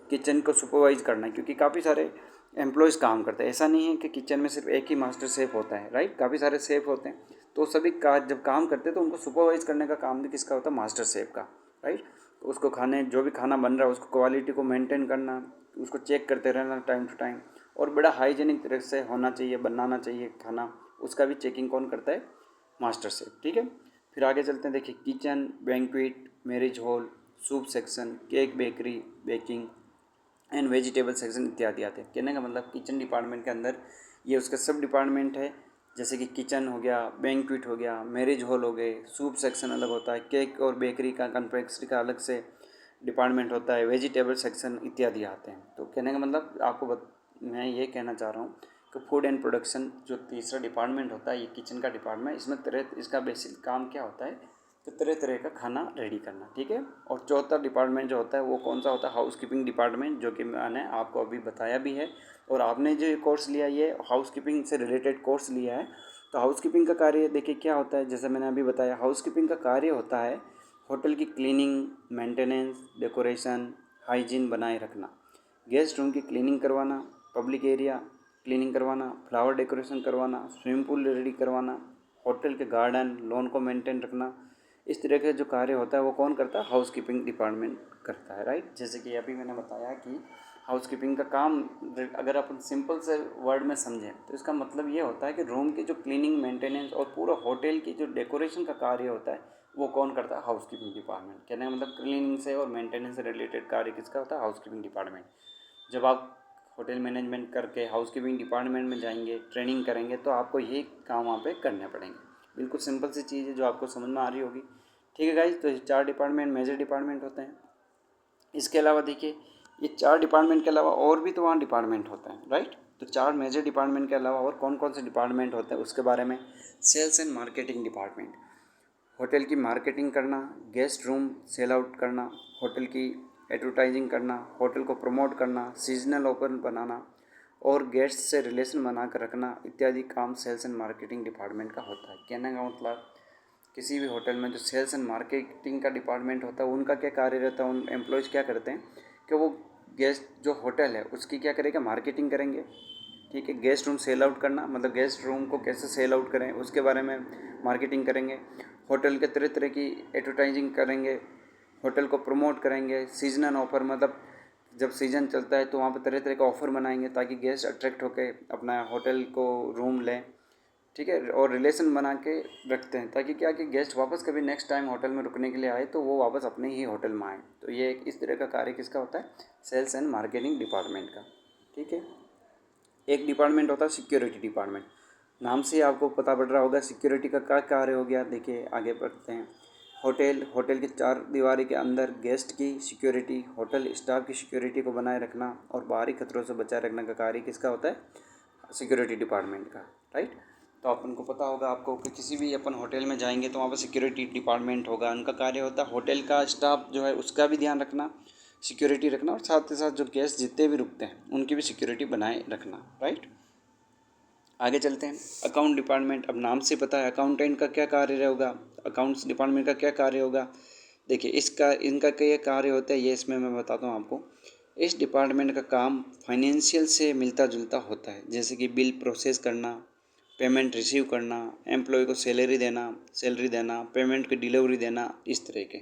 किचन को सुपरवाइज़ करना, क्योंकि काफ़ी सारे एम्प्लॉयज़ काम करते हैं। ऐसा नहीं है कि किचन में सिर्फ एक ही मास्टर शेफ़ होता है, राइट, काफ़ी सारे शेफ़ होते हैं। तो सभी का जब काम करते हैं तो उनको सुपरवाइज़ करने का काम भी किसका होता है, मास्टर शेफ़ का, राइट। उसको खाने जो भी खाना बन रहा है उसको क्वालिटी को मेंटेन करना, उसको चेक करते रहना टाइम टू टाइम, और बड़ा हाइजीनिक तरह से होना चाहिए, बनाना चाहिए खाना, उसका भी चेकिंग कौन करता है, मास्टर शेफ, ठीक है। फिर आगे चलते हैं, देखिए kitchen, banquet, marriage hall, soup section, cake bakery, baking and vegetable section इत्यादि आते हैं। कहने का मतलब किचन डिपार्टमेंट के अंदर ये उसका सब डिपार्टमेंट है, जैसे कि किचन हो गया, बैंक्वेट हो गया, मैरिज हॉल हो गए, सूप सेक्शन अलग होता है, केक और बेकरी का, कन्फेक्शनरी का अलग से डिपार्टमेंट होता है, वेजिटेबल सेक्शन इत्यादि आते हैं। तो कहने का मतलब मैं ये कहना चाह रहा हूँ कि फूड एंड प्रोडक्शन जो तीसरा डिपार्टमेंट होता है, ये किचन का डिपार्टमेंट, इसका बेसिक काम क्या होता है, तो तरह तरह का खाना रेडी करना, ठीक है। और चौथा डिपार्टमेंट जो होता है वो कौन सा होता है, हाउस कीपिंग डिपार्टमेंट, जो कि मैंने आपको अभी बताया भी है। और आपने जो कोर्स लिया ये हाउस कीपिंग से रिलेटेड कोर्स लिया है। तो हाउस कीपिंग का कार्य देखिए क्या होता है, जैसे मैंने अभी बताया, हाउस कीपिंग का कार्य होता है होटल की क्लीनिंग, मेंटेनेंस, डेकोरेशन, हाइजीन बनाए रखना, गेस्ट रूम की क्लीनिंग करवाना, पब्लिक एरिया क्लीनिंग करवाना, फ्लावर डेकोरेशन करवाना, स्विमिंग पूल रेडी करवाना, होटल के गार्डन लॉन को मेंटेन रखना। इस तरह के जो कार्य होता है वो कौन करता है, हाउस कीपिंग डिपार्टमेंट करता है, राइट। जैसे कि अभी मैंने बताया कि हाउस कीपिंग का काम, अगर अपन सिंपल से वर्ड में समझें तो इसका मतलब ये होता है कि रूम की जो क्लीनिंग, मेंटेनेंस और पूरा होटल की जो डेकोरेशन का कार्य होता है वो कौन करता है, हाउस कीपिंग डिपार्टमेंट। कहने का मतलब क्लीनिंग से और मेंटेनेंस से रिलेटेड कार्य किसका होता है, हाउस कीपिंग डिपार्टमेंट। जब आप होटल मैनेजमेंट करके हाउस कीपिंग डिपार्टमेंट में जाएंगे, ट्रेनिंग करेंगे, तो आपको यही काम वहाँ पे करने पड़ेंगे। बिल्कुल सिंपल सी चीज़ है जो आपको समझ में आ रही होगी, ठीक है गाइज। तो ये 4 डिपार्टमेंट मेजर डिपार्टमेंट होते हैं। इसके अलावा देखिए, ये 4 डिपार्टमेंट के अलावा और भी तो वहाँ डिपार्टमेंट होते हैं, राइट। तो 4 मेजर डिपार्टमेंट के अलावा और कौन कौन से डिपार्टमेंट होते हैं उसके बारे में, sales and marketing department, hotel की मार्केटिंग करना, गेस्ट रूम सेल आउट करना, होटल की एडवर्टाइजिंग करना, होटल को प्रमोट करना, सीजनल ऑफर बनाना और गेस्ट से रिलेशन बना कर रखना इत्यादि काम सेल्स एंड मार्केटिंग डिपार्टमेंट का होता है। कहने का मतलब किसी भी होटल में जो सेल्स एंड मार्केटिंग का डिपार्टमेंट होता है उनका क्या कार्य रहता है, उन एम्प्लॉयज़ क्या करते हैं कि वो गेस्ट जो होटल है उसकी क्या करेगा, मार्केटिंग करेंगे, ठीक है। गेस्ट रूम सेल आउट करना मतलब गेस्ट रूम को कैसे सेल आउट करें उसके बारे में मार्केटिंग करेंगे, होटल के तरह तरह की एडवर्टाइजिंग करेंगे, होटल को प्रमोट करेंगे, सीजनल ऑफर मतलब जब सीज़न चलता है तो वहाँ पर तरह तरह का ऑफ़र बनाएंगे ताकि गेस्ट अट्रैक्ट होकर अपना होटल को रूम लें, ठीक है। और रिलेशन बना के रखते हैं ताकि क्या कि गेस्ट वापस कभी नेक्स्ट टाइम होटल में रुकने के लिए आए तो वो वापस अपने ही होटल में आए। तो ये एक इस तरह का कार्य किसका होता है, सेल्स एंड मार्केटिंग डिपार्टमेंट का, ठीक है। एक डिपार्टमेंट होता है सिक्योरिटी डिपार्टमेंट, नाम से ही आपको पता पड़ रहा होगा सिक्योरिटी का क्या कार्य हो गया। देखिए आगे बढ़ते हैं, होटल के 4 दीवारी के अंदर गेस्ट की सिक्योरिटी, होटल स्टाफ की सिक्योरिटी को बनाए रखना और बाहरी खतरों से बचाए रखने का कार्य किसका होता है, सिक्योरिटी डिपार्टमेंट का, राइट। तो अपन को पता होगा आपको कि किसी भी अपन होटल में जाएंगे तो वहाँ पर सिक्योरिटी डिपार्टमेंट होगा, उनका कार्य होता है होटल का स्टाफ जो है उसका भी ध्यान रखना, सिक्योरिटी रखना, और साथ ही साथ जो गेस्ट जितने भी रुकते हैं उनकी भी सिक्योरिटी बनाए रखना, राइट। आगे चलते हैं, अकाउंट डिपार्टमेंट। अब नाम से पता है अकाउंटेंट का क्या कार्य होगा, अकाउंट्स डिपार्टमेंट का क्या कार्य होगा। देखिए इसका इनका क्या कार्य होता है ये इसमें मैं बताता हूँ आपको। इस डिपार्टमेंट का काम फाइनेंशियल से मिलता जुलता होता है, जैसे कि बिल प्रोसेस करना, पेमेंट रिसीव करना, एम्प्लॉय को सैलरी देना, पेमेंट की डिलीवरी देना, इस तरह के।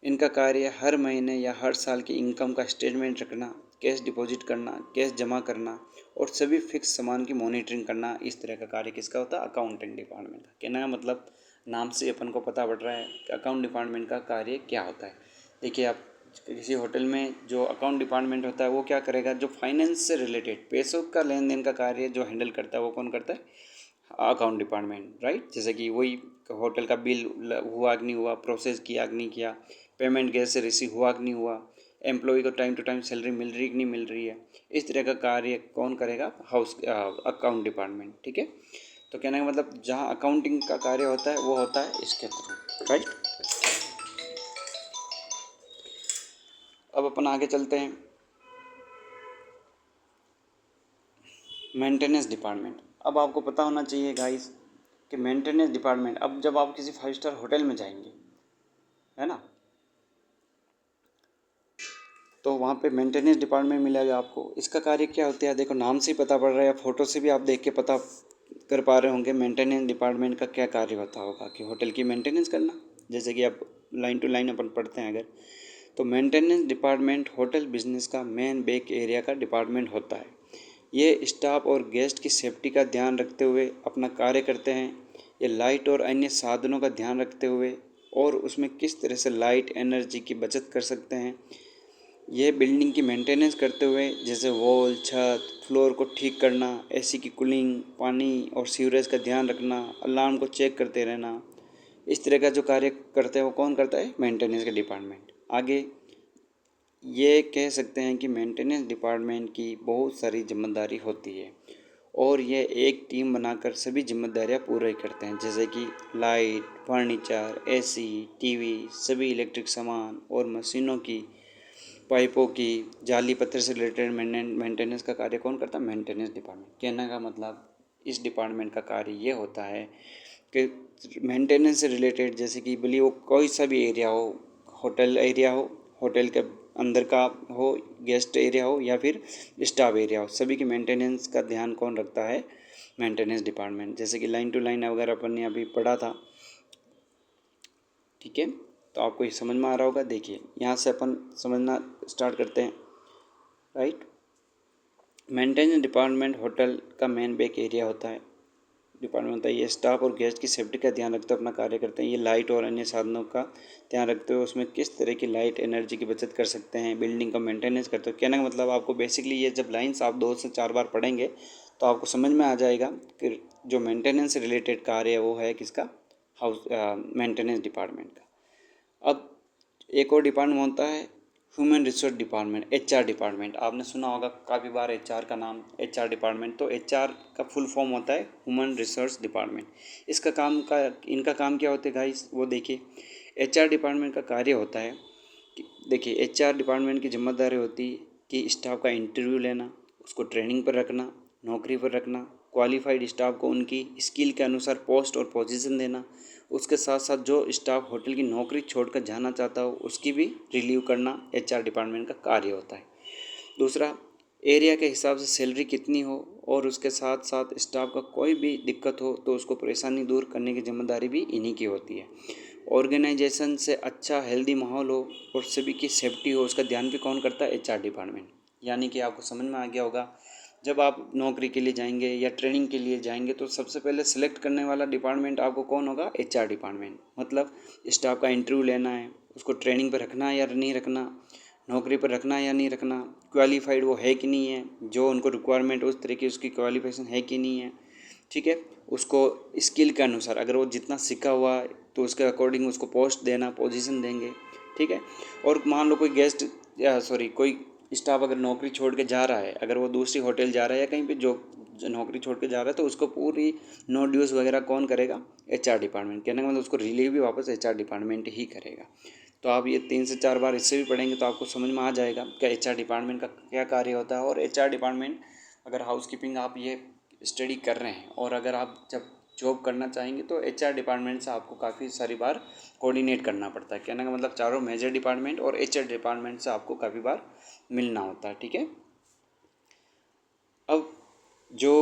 इनका कार्य हर महीने या हर साल की इनकम का स्टेटमेंट रखना, कैश डिपॉजिट करना, कैश जमा करना और सभी फिक्स सामान की मॉनिटरिंग करना, इस तरह का कार्य किसका होता है, अकाउंटिंग डिपार्टमेंट का। कहना मतलब नाम से अपन को पता पड़ रहा है कि अकाउंट डिपार्टमेंट का कार्य क्या होता है। देखिए आप किसी होटल में जो अकाउंट डिपार्टमेंट होता है वो क्या करेगा, जो फाइनेंस से रिलेटेड पैसों का लेन देन का कार्य जो हैंडल करता है वो कौन करता है, अकाउंट डिपार्टमेंट, राइट। जैसे कि वही होटल का बिल हुआ कि नहीं हुआ, प्रोसेस किया कि नहीं किया, पेमेंट गैस से रिसीव हुआ कि नहीं हुआ, एम्प्लॉय को टाइम टू टाइम सैलरी मिल रही कि नहीं मिल रही है, इस तरह का कार्य कौन करेगा, अकाउंट डिपार्टमेंट, ठीक है। तो कहने का मतलब जहाँ अकाउंटिंग का कार्य होता है वो होता है इसके थ्रू, राइट। अब अपन आगे चलते हैं, मेंटेनेंस डिपार्टमेंट। अब आपको पता होना चाहिए गाइस कि मेंटेनेंस डिपार्टमेंट, अब जब आप किसी 5 स्टार होटल में जाएंगे, है ना, तो वहाँ पे मेंटेनेंस डिपार्टमेंट मिलेगा आपको। इसका कार्य क्या होता है, देखो नाम से ही पता पड़ रहा है या फ़ोटो से भी आप देख के पता कर पा रहे होंगे मेंटेनेंस डिपार्टमेंट का क्या कार्य होता होगा कि होटल की मेंटेनेंस करना। जैसे कि आप लाइन टू लाइन अपन पढ़ते हैं अगर, तो मेंटेनेंस डिपार्टमेंट होटल बिजनेस का मेन बेक एरिया का डिपार्टमेंट होता है। ये स्टाफ और गेस्ट की सेफ्टी का ध्यान रखते हुए अपना कार्य करते हैं। ये लाइट और अन्य साधनों का ध्यान रखते हुए और उसमें किस तरह से लाइट एनर्जी की बचत कर सकते हैं, ये बिल्डिंग की मेंटेनेंस करते हुए, जैसे वॉल, छत, फ्लोर को ठीक करना, एसी की कूलिंग, पानी और सीवरेज का ध्यान रखना, अलार्म को चेक करते रहना, इस तरह का जो कार्य करते हैं वो कौन करता है, मेंटेनेंस का डिपार्टमेंट। आगे ये कह सकते हैं कि मेंटेनेंस डिपार्टमेंट की बहुत सारी जिम्मेदारी होती है और ये एक टीम बनाकर सभी जिम्मेदारियां पूरी करते हैं, जैसे कि लाइट, फर्नीचर, एसी, टीवी, सभी इलेक्ट्रिक सामान और मशीनों की, पाइपों की, जाली पत्थर से रिलेटेड मेंटेनेंस का कार्य कौन करता है, मेंटेनेंस डिपार्टमेंट। कहने का मतलब इस डिपार्टमेंट का कार्य ये होता है कि मेंटेनेंस से रिलेटेड, जैसे कि बोलिए वो कोई सा भी एरिया हो, होटल एरिया हो, होटल के अंदर का हो, गेस्ट एरिया हो या फिर स्टाफ एरिया हो, सभी की मेंटेनेंस का ध्यान कौन रखता है, मेंटेनेंस डिपार्टमेंट। जैसे कि लाइन टू लाइन अगर अपन ने अभी पढ़ा था, ठीक है, तो आपको ये समझ में आ रहा होगा। देखिए यहाँ से अपन समझना स्टार्ट करते हैं, राइट। मेंटेनेंस डिपार्टमेंट होटल का मेन बेक एरिया होता है, डिपार्टमेंट होता है। ये स्टाफ और गेस्ट की सेफ्टी का ध्यान रखते हुए अपना कार्य करते हैं। ये लाइट और अन्य साधनों का ध्यान रखते हुए उसमें किस तरह की लाइट एनर्जी की बचत कर सकते हैं, बिल्डिंग का मेंटेनेंस करते हो। कहने का मतलब आपको बेसिकली ये जब लाइन्स आप 2 से 4 बार पढ़ेंगे तो आपको समझ में आ जाएगा कि जो मेंटेनेंस से रिलेटेड कार्य है वो है किसका, हाउस मेंटेनेंस डिपार्टमेंट का। अब एक और डिपार्टमेंट होता है human resource department, HR department. आपने सुना होगा काफ़ी बार एचआर का नाम, एचआर डिपार्टमेंट। तो एचआर का फुल फॉर्म होता है ह्यूमन रिसोर्स डिपार्टमेंट। इसका काम का इनका काम क्या होता है गाइस, वो देखिए। एचआर डिपार्टमेंट का कार्य होता है कि देखिए एचआर डिपार्टमेंट की जिम्मेदारी होती है कि स्टाफ का इंटरव्यू लेना, उसको ट्रेनिंग पर रखना, नौकरी पर रखना, क्वालिफाइड स्टाफ को उनकी स्किल के अनुसार पोस्ट और पोजीशन देना। उसके साथ साथ जो स्टाफ होटल की नौकरी छोड़कर जाना चाहता हो उसकी भी रिलीव करना एचआर डिपार्टमेंट का कार्य होता है। दूसरा, एरिया के हिसाब से सैलरी कितनी हो और उसके साथ साथ स्टाफ का कोई भी दिक्कत हो तो उसको परेशानी दूर करने की जिम्मेदारी भी इन्हीं की होती है। ऑर्गेनाइजेशन से अच्छा हेल्दी माहौल हो और सभी की सेफ्टी हो, उसका ध्यान भी कौन करता है, एचआर डिपार्टमेंट। यानी कि आपको समझ में आ गया होगा, जब आप नौकरी के लिए जाएंगे या ट्रेनिंग के लिए जाएंगे तो सबसे पहले सिलेक्ट करने वाला डिपार्टमेंट आपको कौन होगा, एचआर डिपार्टमेंट। मतलब स्टाफ का इंटरव्यू लेना है, उसको ट्रेनिंग पर रखना है या नहीं रखना, नौकरी पर रखना है या नहीं रखना, क्वालिफाइड वो है कि नहीं है, जो उनको रिक्वायरमेंट उस तरह की उसकी क्वालिफिकेशन है कि नहीं है, ठीक है। उसको स्किल के अनुसार अगर वो जितना सीखा हुआ है तो उसके अकॉर्डिंग उसको पोस्ट देना, पोजीशन देंगे, ठीक है। और मान लो कोई गेस्ट या सॉरी कोई स्टाफ अगर नौकरी छोड़ के जा रहा है, अगर वो दूसरी होटल जा रहा है या कहीं पे जो नौकरी छोड़ के जा रहा है, तो उसको पूरी नो ड्यूज़ वगैरह कौन करेगा, एचआर डिपार्टमेंट। कहने का मतलब उसको रिलीव भी वापस एचआर डिपार्टमेंट ही करेगा। तो आप ये 3 से 4 बार इससे भी पढ़ेंगे तो आपको समझ में आ जाएगा कि एचआर डिपार्टमेंट का क्या कार्य होता है। और एचआर डिपार्टमेंट, अगर हाउसकीपिंग आप ये स्टडी कर रहे हैं और अगर आप जब जॉब करना चाहेंगे तो एचआर डिपार्टमेंट से आपको काफ़ी सारी बार कोऑर्डिनेट करना पड़ता है। कहने का मतलब चारों मेजर डिपार्टमेंट और एचआर डिपार्टमेंट से आपको काफ़ी बार मिलना होता है, ठीक है। अब जो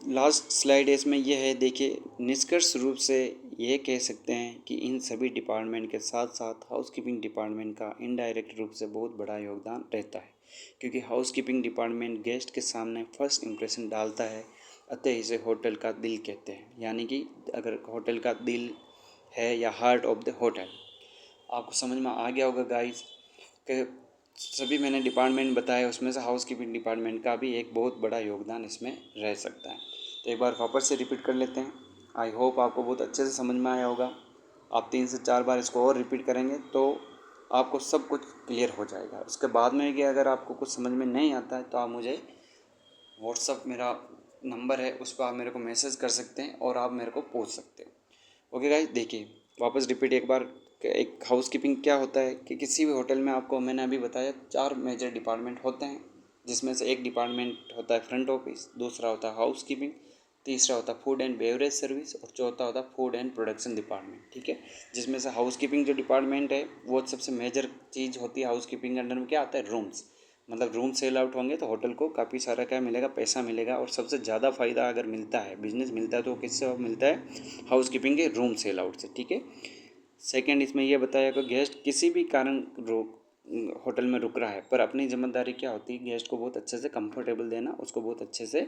लास्ट स्लाइड है इसमें यह है, देखिए निष्कर्ष रूप से ये कह सकते हैं कि इन सभी डिपार्टमेंट के साथ साथ हाउसकीपिंग डिपार्टमेंट का इनडायरेक्ट रूप से बहुत बड़ा योगदान रहता है, क्योंकि हाउसकीपिंग डिपार्टमेंट गेस्ट के सामने फर्स्ट इम्प्रेशन डालता है, अतः इसे होटल का दिल कहते हैं। यानी कि अगर होटल का दिल है या हार्ट ऑफ द होटल। आपको समझ में आ गया होगा गाइस कि सभी मैंने डिपार्टमेंट बताए उसमें से हाउसकीपिंग डिपार्टमेंट का भी एक बहुत बड़ा योगदान इसमें रह सकता है। तो एक बार वापस से रिपीट कर लेते हैं। आई होप आपको बहुत अच्छे से समझ में आया होगा। आप 3 से 4 बार इसको और रिपीट करेंगे तो आपको सब कुछ क्लियर हो जाएगा। उसके बाद में कि अगर आपको कुछ समझ में नहीं आता है तो आप मुझे व्हाट्सअप मेरा नंबर है उस पर आप मेरे को मैसेज कर सकते हैं और आप मेरे को पूछ सकते हो। ओके गाइस, देखिए वापस रिपीट एक बार। एक हाउसकीपिंग क्या होता है कि किसी भी होटल में आपको मैंने अभी बताया 4 मेजर डिपार्टमेंट होते हैं, जिसमें से एक डिपार्टमेंट होता है फ्रंट ऑफिस, दूसरा होता है हाउसकीपिंग, तीसरा होता है फूड एंड बेवरेज सर्विस और चौथा होता है फूड एंड प्रोडक्शन डिपार्टमेंट, ठीक है। जिसमें से हाउस कीपिंग जो डिपार्टमेंट है वो सबसे मेजर चीज़ होती है। हाउस कीपिंग के अंडर में क्या आता है, रूम्स, मतलब रूम सेल आउट होंगे तो होटल को काफ़ी सारा क्या मिलेगा, पैसा मिलेगा। और सबसे ज़्यादा फ़ायदा अगर मिलता है, बिजनेस मिलता है, तो किससे मिलता है, हाउस कीपिंग के रूम सेल आउट से, ठीक है। सेकंड इसमें यह बताया कि गेस्ट किसी भी कारण होटल में रुक रहा है, पर अपनी जिम्मेदारी क्या होती है, गेस्ट को बहुत अच्छे से कंफर्टेबल देना, उसको बहुत अच्छे से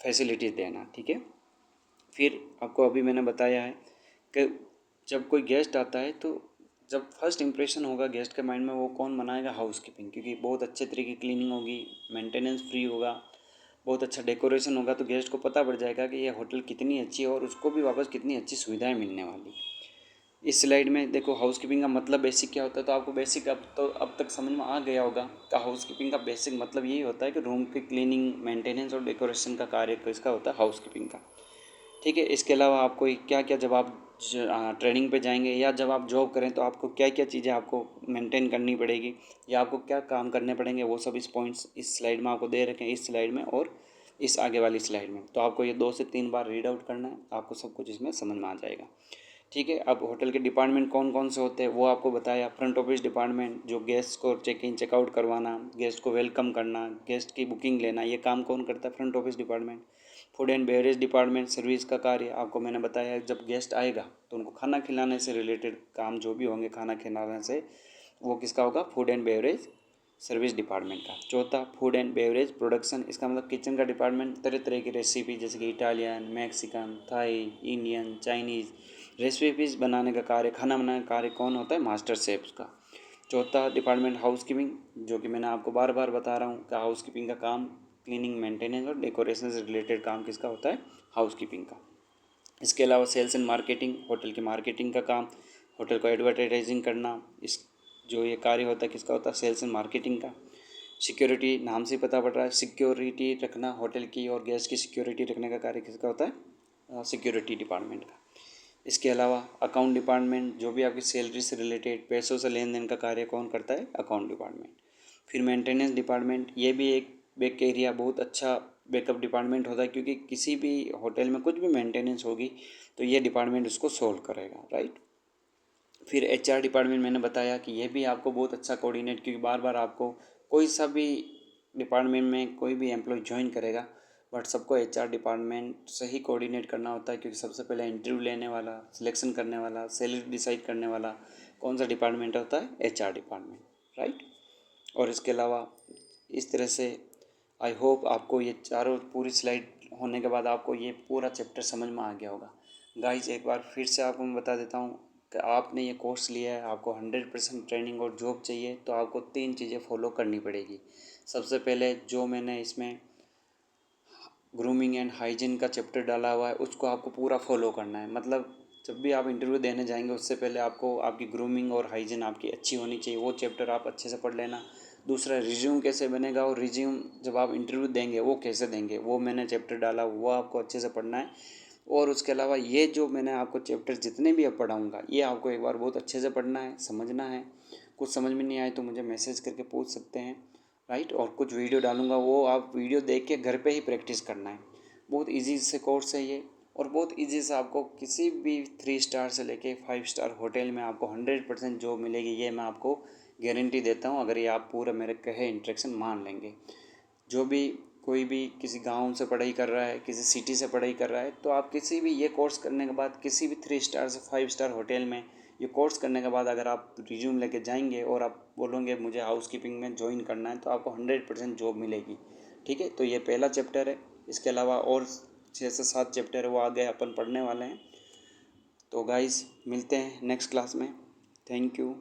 फैसिलिटीज़ देना, ठीक है। फिर आपको अभी मैंने बताया है कि जब कोई गेस्ट आता है तो जब फर्स्ट इंप्रेशन होगा गेस्ट के माइंड में, वो कौन बनाएगा, हाउस कीपिंग, क्योंकि बहुत अच्छे तरीके की क्लीनिंग होगी, मेंटेनेंस फ्री होगा, बहुत अच्छा डेकोरेशन होगा, तो गेस्ट को पता पड़ जाएगा कि ये होटल कितनी अच्छी है और उसको भी वापस कितनी अच्छी सुविधाएं मिलने वाली। इस स्लाइड में देखो हाउस कीपिंग का मतलब बेसिक क्या होता है, तो आपको बेसिक अब तक समझ में आ गया होगा कि हाउस कीपिंग का बेसिक मतलब यही होता है कि रूम की क्लीनिंग, मेंटेनेंस और डेकोरेशन का कार्य किसका होता है, हाउस कीपिंग का, ठीक है। इसके अलावा आपको क्या क्या, जब आप ट्रेनिंग पे जाएंगे या जब आप जॉब करें तो आपको क्या क्या चीज़ें आपको मेंटेन करनी पड़ेगी या आपको क्या काम करने पड़ेंगे, वो सब इस पॉइंट्स इस स्लाइड में आपको दे रखे हैं, इस स्लाइड में और इस आगे वाली स्लाइड में। तो आपको ये 2 से 3 बार रीड आउट करना है, आपको सब कुछ इसमें समझ में आ जाएगा, ठीक है। अब होटल के डिपार्टमेंट कौन कौन से होते हैं वो आपको बताया। फ्रंट ऑफिस डिपार्टमेंट जो गेस्ट को चेक इन चेकआउट करवाना, गेस्ट को वेलकम करना, गेस्ट की बुकिंग लेना, ये काम कौन करता है, front office department. Food and beverage department service का कार्य आपको मैंने बताया, जब गेस्ट आएगा तो उनको खाना खिलाने से रिलेटेड काम जो भी होंगे, खाना खिलाने से, वो किसका होगा, food and beverage service department का। चौथा फूड एंड बेवरेज प्रोडक्शन, इसका मतलब किचन का डिपार्टमेंट, तरह तरह की रेसिपी जैसे कि Italian, Mexican, Thai, Indian, Chinese recipes बनाने का कार्य, खाना बनाने का कार्य कौन होता है, मास्टर शेफ्स का। चौथा डिपार्टमेंट हाउस कीपिंग, जो कि मैंने आपको बार बार बता रहा हूँ कि हाउस कीपिंग का काम क्लीनिंग, मेंटेनेंस और डेकोरेशन से रिलेटेड काम किसका होता है, हाउस कीपिंग का। इसके अलावा सेल्स एंड मार्केटिंग, होटल की मार्केटिंग का काम, होटल को एडवर्टाइजिंग करना, इस जो ये कार्य होता है किसका होता है, सेल्स एंड मार्केटिंग का। सिक्योरिटी, नाम से पता पड़ रहा है, सिक्योरिटी रखना, होटल की और गेस्ट की सिक्योरिटी रखने का कार्य किसका होता है, सिक्योरिटी डिपार्टमेंट का। इसके अलावा अकाउंट डिपार्टमेंट, जो भी आपकी सैलरी से रिलेटेड पैसों से लेन देन का कार्य कौन करता है, अकाउंट डिपार्टमेंट। फिर मेंटेनेंस डिपार्टमेंट, ये भी एक बैक एरिया, बहुत अच्छा बैकअप डिपार्टमेंट होता है, क्योंकि किसी भी होटल में कुछ भी मेंटेनेंस होगी तो ये डिपार्टमेंट उसको सोल्व करेगा, राइट। फिर एचआर डिपार्टमेंट, मैंने बताया कि ये भी आपको बहुत अच्छा कोऑर्डिनेट, क्योंकि बार बार आपको कोई सा भी डिपार्टमेंट में कोई भी एम्प्लॉय ज्वाइन करेगा, बट सबको एचआर डिपार्टमेंट से ही कोऑर्डिनेट करना होता है, क्योंकि सबसे पहले इंटरव्यू लेने वाला, सिलेक्शन करने वाला, सैलरी डिसाइड करने वाला कौन सा डिपार्टमेंट होता है, एचआर डिपार्टमेंट, राइट। और इसके अलावा इस तरह से आई होप आपको ये चारों पूरी स्लाइड होने के बाद आपको ये पूरा चैप्टर समझ में आ गया होगा। गाइस एक बार फिर से आपको मैं बता देता हूँ कि आपने ये कोर्स लिया है, आपको 100% ट्रेनिंग और जॉब चाहिए, तो आपको 3 चीज़ें फॉलो करनी पड़ेगी। सबसे पहले जो मैंने इसमें ग्रूमिंग एंड हाइजीन का चैप्टर डाला हुआ है उसको आपको पूरा फॉलो करना है। मतलब जब भी आप इंटरव्यू देने जाएंगे उससे पहले आपको आपकी ग्रूमिंग और हाइजीन आपकी अच्छी होनी चाहिए, वो चैप्टर आप अच्छे से पढ़ लेना। दूसरा रिज्यूम कैसे बनेगा और रिज्यूम जब आप इंटरव्यू देंगे वो कैसे देंगे, वो मैंने चैप्टर डाला, वो आपको अच्छे से पढ़ना है। और उसके अलावा ये जो मैंने आपको चैप्टर जितने भी अब पढ़ाऊँगा ये आपको एक बार बहुत अच्छे से पढ़ना है, समझना है। कुछ समझ में नहीं आए तो मुझे मैसेज करके पूछ सकते हैं, राइट। और कुछ वीडियो डालूंगा, वो आप वीडियो देख के घर पे ही प्रैक्टिस करना है। बहुत इजी से कोर्स है ये, और बहुत इजी से आपको किसी भी 3 स्टार से लेके 5 स्टार होटल में आपको 100% जॉब मिलेगी, ये मैं आपको गारंटी देता हूँ, अगर ये आप पूरा मेरे कहे इंस्ट्रक्शन मान लेंगे। जो भी कोई भी किसी गांव से पढ़ाई कर रहा है, किसी सिटी से पढ़ाई कर रहा है, तो आप किसी भी ये कोर्स करने के बाद किसी भी 3 स्टार से 5 स्टार होटल में ये कोर्स करने के बाद अगर आप रिज्यूम लेके जाएंगे और आप बोलोगे मुझे हाउस कीपिंग में ज्वाइन करना है, तो आपको 100% जॉब मिलेगी, ठीक है। तो ये पहला चैप्टर है। इसके अलावा और 6 से 7 चैप्टर है, वो आगे अपन पढ़ने वाले हैं। तो गाइस मिलते हैं नेक्स्ट क्लास में। Thank you.